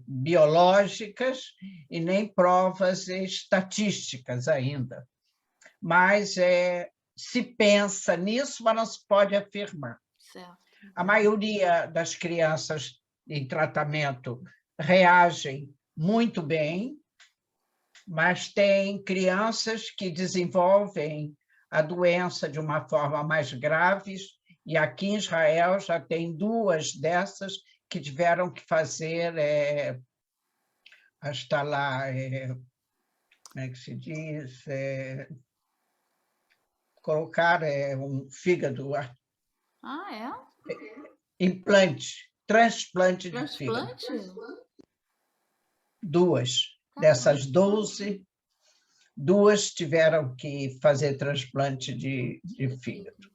Speaker 2: biológicas e nem provas estatísticas ainda. Mas se pensa nisso, mas não se pode afirmar.
Speaker 1: Certo.
Speaker 2: A maioria das crianças em tratamento reagem muito bem, mas tem crianças que desenvolvem a doença de uma forma mais grave, e aqui em Israel já tem 2 dessas que tiveram que fazer, está lá, como é que se diz, colocar um fígado, implante, transplante de fígado. 2 dessas 12, 2 tiveram que fazer transplante de fígado.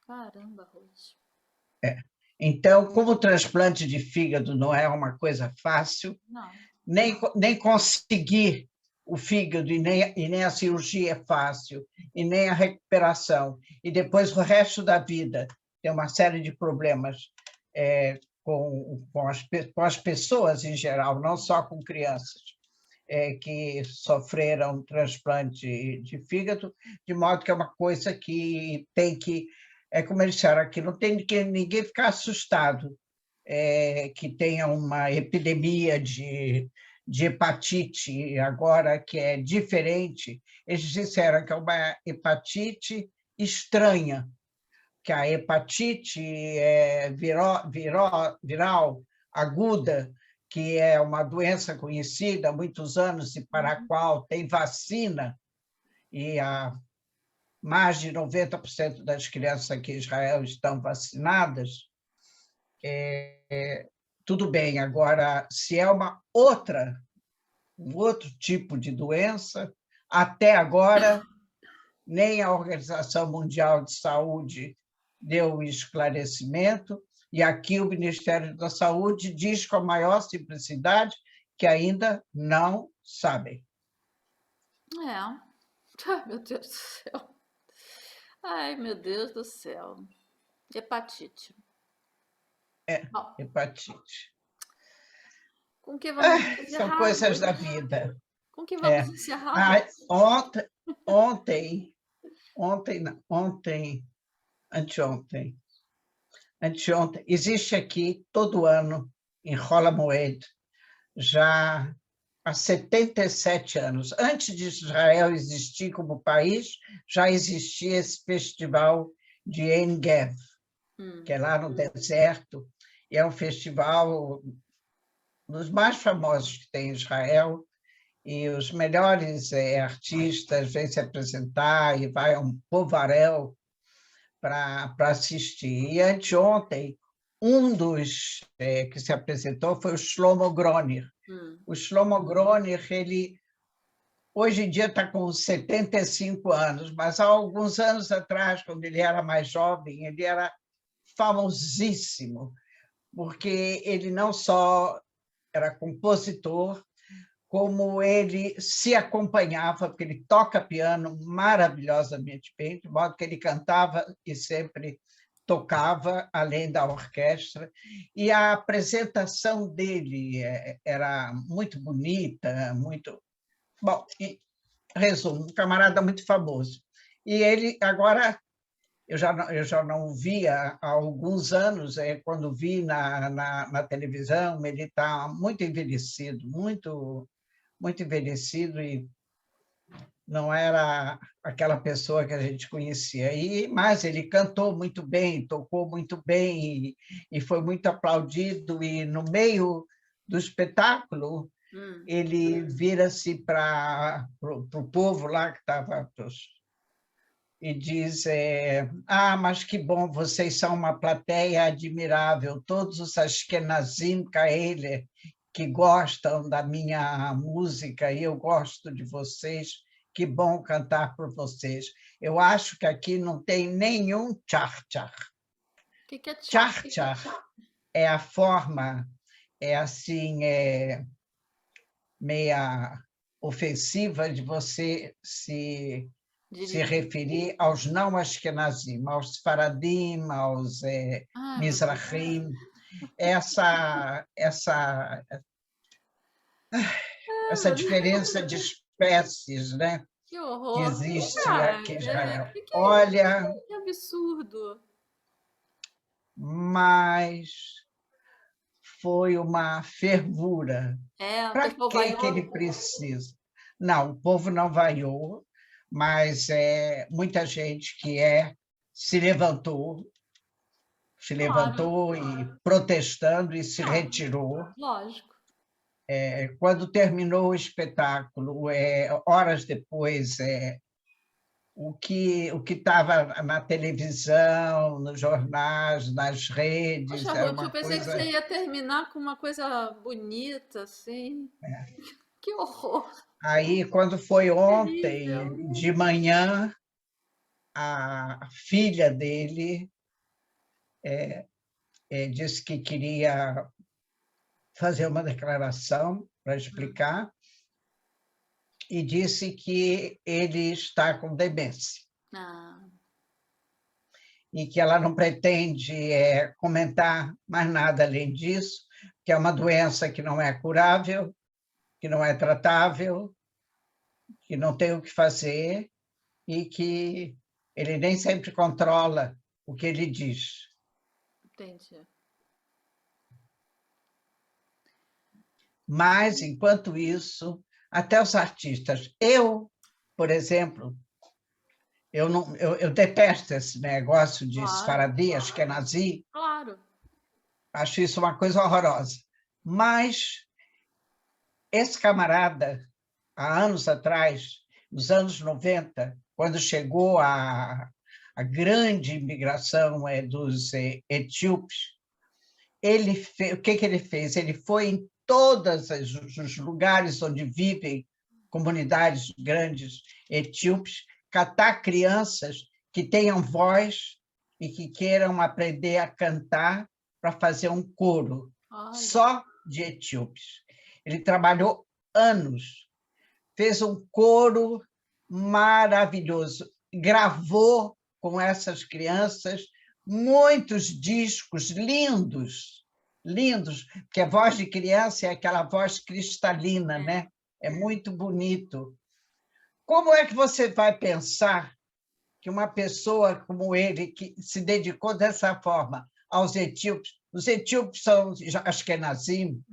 Speaker 1: Caramba, Ruth.
Speaker 2: Então, como o transplante de fígado não é uma coisa fácil, nem conseguir o fígado e nem a cirurgia é fácil, e nem a recuperação, e depois o resto da vida tem uma série de problemas com as pessoas em geral, não só com crianças, que sofreram transplante de fígado, de modo que é uma coisa que tem que, como eles disseram aqui, não tem que ninguém ficar assustado que tenha uma epidemia de hepatite agora que é diferente. Eles disseram que é uma hepatite estranha, que a hepatite viral aguda, que é uma doença conhecida há muitos anos e para a qual tem vacina, e mais de 90% das crianças aqui em Israel estão vacinadas, tudo bem. Agora, se é um outro tipo de doença, até agora, nem a Organização Mundial de Saúde deu um esclarecimento, e aqui o Ministério da Saúde diz com a maior simplicidade que ainda não sabem.
Speaker 1: Meu Deus do céu. Ai, meu Deus do céu. Hepatite. Bom,
Speaker 2: Hepatite.
Speaker 1: Com que vamos encerrar?
Speaker 2: São coisas da vida.
Speaker 1: Com que vamos encerrar?
Speaker 2: Anteontem, existe aqui todo ano, em Rola Moed, já há 77 anos. Antes de Israel existir como país, já existia esse festival de Ein Gev, que é lá no deserto, e é um festival dos mais famosos que tem em Israel, e os melhores artistas vêm se apresentar, e vai um povaréu para assistir. E anteontem, um dos que se apresentou foi o Shlomo Groner. O Shlomo Groner, ele Hoje em dia está com 75 anos, mas há alguns anos atrás, quando ele era mais jovem, ele era famosíssimo, porque ele não só era compositor, como ele se acompanhava, porque ele toca piano maravilhosamente bem, de modo que ele cantava e sempre tocava, além da orquestra, e a apresentação dele era muito bonita, muito... Bom, resumo, um camarada muito famoso. E ele agora, eu já não o via há alguns anos, quando vi na televisão, ele está muito envelhecido, muito envelhecido, e não era aquela pessoa que a gente conhecia. Mas ele cantou muito bem, tocou muito bem, e foi muito aplaudido, e no meio do espetáculo, ele vira-se para o povo lá que estava e diz: mas que bom, vocês são uma plateia admirável, todos os Ashkenazim Kaele que gostam da minha música, e eu gosto de vocês, que bom cantar por vocês. Eu acho que aqui não tem nenhum tchar-tchar.
Speaker 1: O que é tchá?
Speaker 2: Tchar-tchar é a forma, assim, meia ofensiva de você se referir aos não Ashkenazim, aos Sfaradim, aos Mizrahim. Essa diferença de espécies, né,
Speaker 1: Que
Speaker 2: que
Speaker 1: horror!
Speaker 2: existe
Speaker 1: Cara,
Speaker 2: aqui em Israel.
Speaker 1: que é
Speaker 2: Olha,
Speaker 1: isso? Que absurdo!
Speaker 2: mas foi uma fervura.
Speaker 1: O
Speaker 2: Para
Speaker 1: pessoal
Speaker 2: que
Speaker 1: vaiou?
Speaker 2: ele precisa? Não, o povo não vaiou, mas muita gente que se
Speaker 1: Claro,
Speaker 2: levantou e protestando e se retirou.
Speaker 1: lógico.
Speaker 2: Quando terminou o espetáculo, horas depois, o que estava na televisão, nos jornais, nas redes,
Speaker 1: Poxa,
Speaker 2: era
Speaker 1: Ruth, eu
Speaker 2: uma
Speaker 1: pensei que você
Speaker 2: coisa...
Speaker 1: ia terminar com uma coisa bonita, assim. Que horror!
Speaker 2: Aí, quando foi
Speaker 1: Terrível.
Speaker 2: ontem, de manhã, a filha dele disse que queria fazer uma declaração para explicar, e disse que ele está com demência
Speaker 1: Ah,
Speaker 2: e que ela não pretende comentar mais nada além disso, que é uma doença que não é curável, que não é tratável, que não tem o que fazer, e que ele nem sempre controla o que ele diz.
Speaker 1: entendi.
Speaker 2: Mas, enquanto isso, até os artistas... por exemplo, eu detesto esse negócio de
Speaker 1: Claro,
Speaker 2: Sfaradi, Ashkenazi,
Speaker 1: claro.
Speaker 2: acho isso uma coisa horrorosa. Mas esse camarada, há anos atrás, nos anos 90, quando chegou a grande imigração dos etíopes, o que ele fez? Ele foi em todos os lugares onde vivem comunidades grandes etíopes, catar crianças que tenham voz e que queiram aprender a cantar para fazer um coro
Speaker 1: Olha,
Speaker 2: só de etíopes. Ele trabalhou anos, fez um coro maravilhoso, gravou com essas crianças muitos discos lindos, lindos, porque a voz de criança é aquela voz cristalina, né? É muito bonito. Como é que você vai pensar que uma pessoa como ele, que se dedicou dessa forma aos etíopes, os etíopes são Ashkenazim,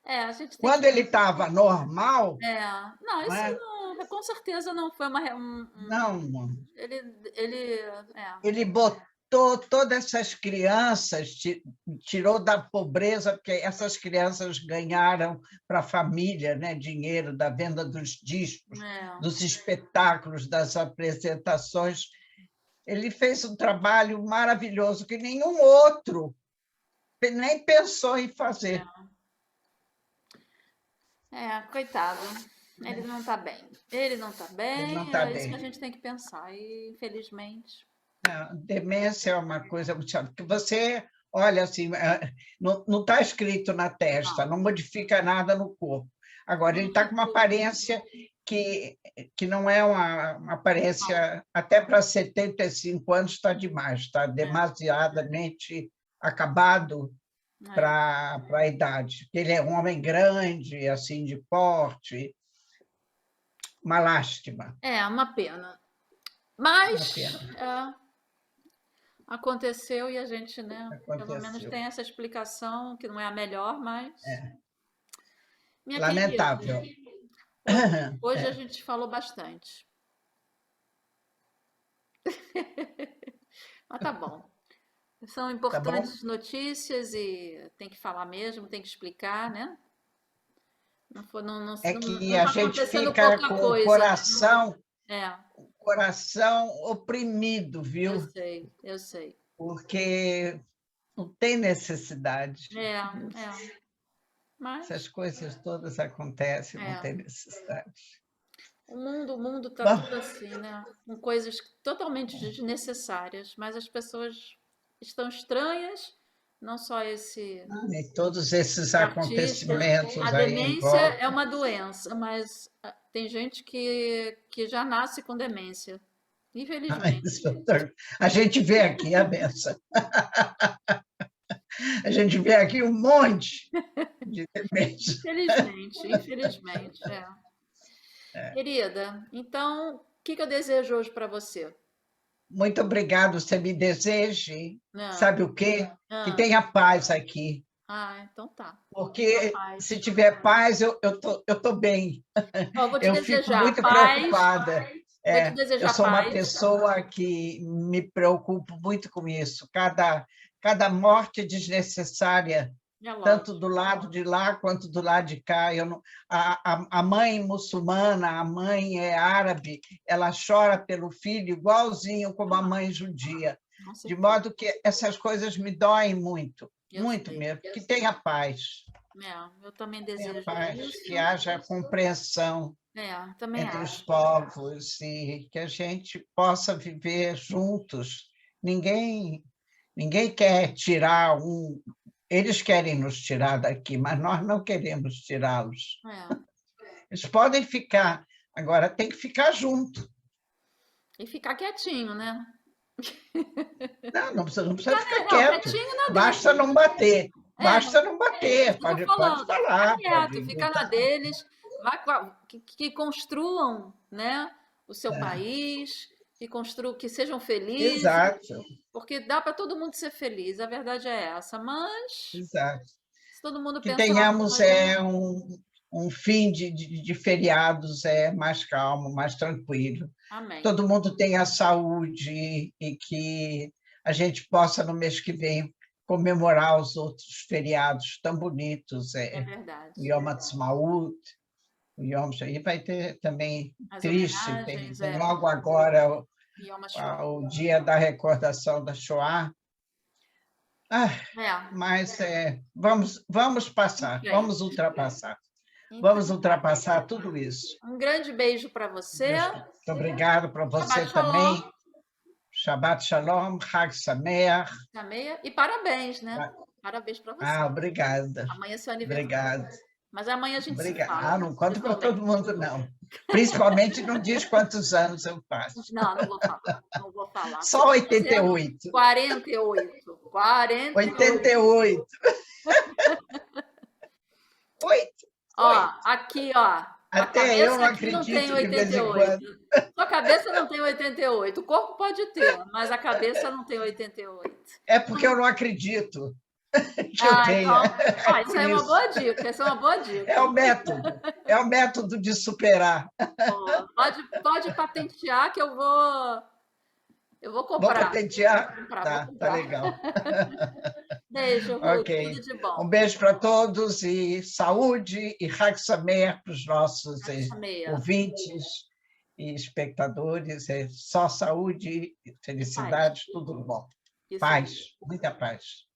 Speaker 1: a gente tem que.
Speaker 2: quando ele estava normal,
Speaker 1: Não,
Speaker 2: não
Speaker 1: isso
Speaker 2: é?
Speaker 1: não, com certeza não foi
Speaker 2: Não,
Speaker 1: ele, ele,
Speaker 2: ele botou todas essas crianças, tirou da pobreza, porque essas crianças ganharam para a família, né, dinheiro da venda dos discos,
Speaker 1: é,
Speaker 2: dos espetáculos, das apresentações. Ele fez um trabalho maravilhoso que nenhum outro nem pensou em fazer.
Speaker 1: Coitado. Ele não está bem. Ele não está
Speaker 2: Ele não
Speaker 1: bem,
Speaker 2: está
Speaker 1: é isso que a
Speaker 2: bem.
Speaker 1: gente tem que pensar. E, infelizmente,
Speaker 2: Não, demência é uma coisa muito chata, porque você, olha assim, não está escrito na testa,
Speaker 1: não.
Speaker 2: não modifica nada no corpo. Agora, ele está com uma aparência que não é uma aparência, até para 75 anos está demais, está demasiadamente acabado
Speaker 1: É,
Speaker 2: para a idade. Ele é um homem grande, assim, de porte, uma lástima,
Speaker 1: uma pena.
Speaker 2: uma
Speaker 1: Mas
Speaker 2: pena.
Speaker 1: aconteceu e a gente, né, pelo menos
Speaker 2: Aconteceu.
Speaker 1: tem essa explicação, que não é a melhor, mas. Minha querida,
Speaker 2: Lamentável.
Speaker 1: hoje a gente falou bastante. Mas tá bom. São
Speaker 2: Tá bom?
Speaker 1: importantes notícias e tem que falar mesmo, tem que explicar, né?
Speaker 2: É que
Speaker 1: Não
Speaker 2: a
Speaker 1: tá
Speaker 2: gente
Speaker 1: acontecendo
Speaker 2: fica
Speaker 1: pouca
Speaker 2: com
Speaker 1: coisa, né? É,
Speaker 2: o coração oprimido,
Speaker 1: eu
Speaker 2: viu?
Speaker 1: sei, eu sei.
Speaker 2: Porque não tem necessidade. Essas
Speaker 1: Mas
Speaker 2: coisas todas acontecem, não
Speaker 1: é.
Speaker 2: tem necessidade.
Speaker 1: O mundo tá
Speaker 2: Bom,
Speaker 1: tudo assim, né? Com coisas totalmente desnecessárias, mas as pessoas estão estranhas, não só
Speaker 2: e todos esses
Speaker 1: artistas. A
Speaker 2: acontecimentos aí em
Speaker 1: demência
Speaker 2: volta.
Speaker 1: é uma doença, mas tem gente que já nasce com demência, infelizmente.
Speaker 2: A gente vê aqui a benção. A gente vê aqui um monte de demência.
Speaker 1: Infelizmente, infelizmente, é. Querida, então, o que que eu desejo hoje para você?
Speaker 2: Muito obrigado. Você me deseje,
Speaker 1: Não,
Speaker 2: sabe o quê? Que
Speaker 1: não.
Speaker 2: tenha paz aqui.
Speaker 1: Então tá. Tenha
Speaker 2: Porque se
Speaker 1: paz.
Speaker 2: tiver paz, eu tô bem.
Speaker 1: Ó, eu vou te
Speaker 2: Eu fico
Speaker 1: desejar
Speaker 2: muito
Speaker 1: paz,
Speaker 2: preocupada.
Speaker 1: vou te
Speaker 2: Eu
Speaker 1: desejar
Speaker 2: sou uma
Speaker 1: paz.
Speaker 2: pessoa que me preocupo muito com isso. Cada morte desnecessária,
Speaker 1: É
Speaker 2: tanto
Speaker 1: lógico.
Speaker 2: do lado de lá quanto do lado de cá. Eu não, a mãe muçulmana, a mãe é árabe, ela chora pelo filho igualzinho como a
Speaker 1: Ah,
Speaker 2: mãe judia.
Speaker 1: com
Speaker 2: De
Speaker 1: certeza.
Speaker 2: modo que essas coisas me doem muito,
Speaker 1: Eu
Speaker 2: muito
Speaker 1: sei.
Speaker 2: mesmo. Que tenha paz.
Speaker 1: Eu também
Speaker 2: Tenha
Speaker 1: desejo
Speaker 2: paz, que
Speaker 1: isso.
Speaker 2: haja compreensão
Speaker 1: Também
Speaker 2: entre os
Speaker 1: acho.
Speaker 2: povos e que a gente possa viver juntos. Ninguém quer tirar um. Eles querem nos tirar daqui, mas nós não queremos tirá-los.
Speaker 1: É.
Speaker 2: Eles podem ficar, agora tem que ficar junto.
Speaker 1: E ficar quietinho, né?
Speaker 2: Não precisa ficar
Speaker 1: Não,
Speaker 2: quieto,
Speaker 1: quietinho na
Speaker 2: basta
Speaker 1: deles.
Speaker 2: não bater.
Speaker 1: É,
Speaker 2: Basta não
Speaker 1: isso
Speaker 2: bater,
Speaker 1: que eu tô
Speaker 2: pode
Speaker 1: falando. Ficar
Speaker 2: falar,
Speaker 1: quieto,
Speaker 2: pode
Speaker 1: ficar na
Speaker 2: lutar.
Speaker 1: deles, que construam, né, o seu país, que sejam felizes,
Speaker 2: Exato,
Speaker 1: porque dá para todo mundo ser feliz, a verdade é essa. Mas
Speaker 2: exato.
Speaker 1: se todo mundo
Speaker 2: Que
Speaker 1: pensar
Speaker 2: tenhamos um fim de feriados mais calmo, mais tranquilo.
Speaker 1: amém.
Speaker 2: Todo mundo tenha saúde e que a gente possa, no mês que vem, comemorar os outros feriados tão bonitos,
Speaker 1: É
Speaker 2: o
Speaker 1: verdade.
Speaker 2: Yom Ha'atzmaut, o Yom aí vai ter também
Speaker 1: As
Speaker 2: triste, tem,
Speaker 1: homenagens,
Speaker 2: tem logo agora
Speaker 1: Yom HaShoah.
Speaker 2: o dia da recordação da Shoah. Ah,
Speaker 1: É,
Speaker 2: mas vamos
Speaker 1: em
Speaker 2: passar, vamos
Speaker 1: frente.
Speaker 2: ultrapassar.
Speaker 1: Então
Speaker 2: Vamos
Speaker 1: tá.
Speaker 2: ultrapassar tudo isso.
Speaker 1: Um grande beijo para você.
Speaker 2: Muito obrigado para você
Speaker 1: Shabbat Shalom.
Speaker 2: também. Shabbat Shalom, Hag Sameach.
Speaker 1: Tá meia. E parabéns, né? Parabéns para você.
Speaker 2: Obrigada.
Speaker 1: Amanhã é seu aniversário.
Speaker 2: Obrigado.
Speaker 1: Mas amanhã a gente se
Speaker 2: Obrigado.
Speaker 1: fala,
Speaker 2: Não conto para todo
Speaker 1: pessoalmente.
Speaker 2: mundo, não. Principalmente não diz quantos anos eu faço.
Speaker 1: Não, não vou falar. Não vou falar. Porque
Speaker 2: Só
Speaker 1: eu tô fazendo
Speaker 2: 88.
Speaker 1: 48. 48.
Speaker 2: 88. 8.
Speaker 1: Ó,
Speaker 2: Oito.
Speaker 1: aqui, ó. A
Speaker 2: Até eu
Speaker 1: cabeça
Speaker 2: não
Speaker 1: aqui não tem
Speaker 2: acredito que de vez em
Speaker 1: 88.
Speaker 2: quando.
Speaker 1: Sua cabeça não tem 88. O corpo pode ter, mas a cabeça não tem 88.
Speaker 2: É porque eu não acredito que eu tenha.
Speaker 1: Então.
Speaker 2: É
Speaker 1: Isso
Speaker 2: por
Speaker 1: aí é uma
Speaker 2: isso.
Speaker 1: boa dica. Essa é uma boa
Speaker 2: É
Speaker 1: dica.
Speaker 2: o método. É o método de superar.
Speaker 1: Ó, pode patentear que eu vou
Speaker 2: Vou
Speaker 1: comprar.
Speaker 2: patentear?
Speaker 1: Vou
Speaker 2: Tá
Speaker 1: comprar.
Speaker 2: legal.
Speaker 1: Beijo, Ruth.
Speaker 2: Ok.
Speaker 1: Tudo de bom.
Speaker 2: Um beijo para todos e saúde e Hag Sameach para os nossos
Speaker 1: Meia.
Speaker 2: ouvintes e espectadores. Só saúde,
Speaker 1: E paz.
Speaker 2: felicidade, tudo bom.
Speaker 1: Isso aí.
Speaker 2: Paz, muita paz.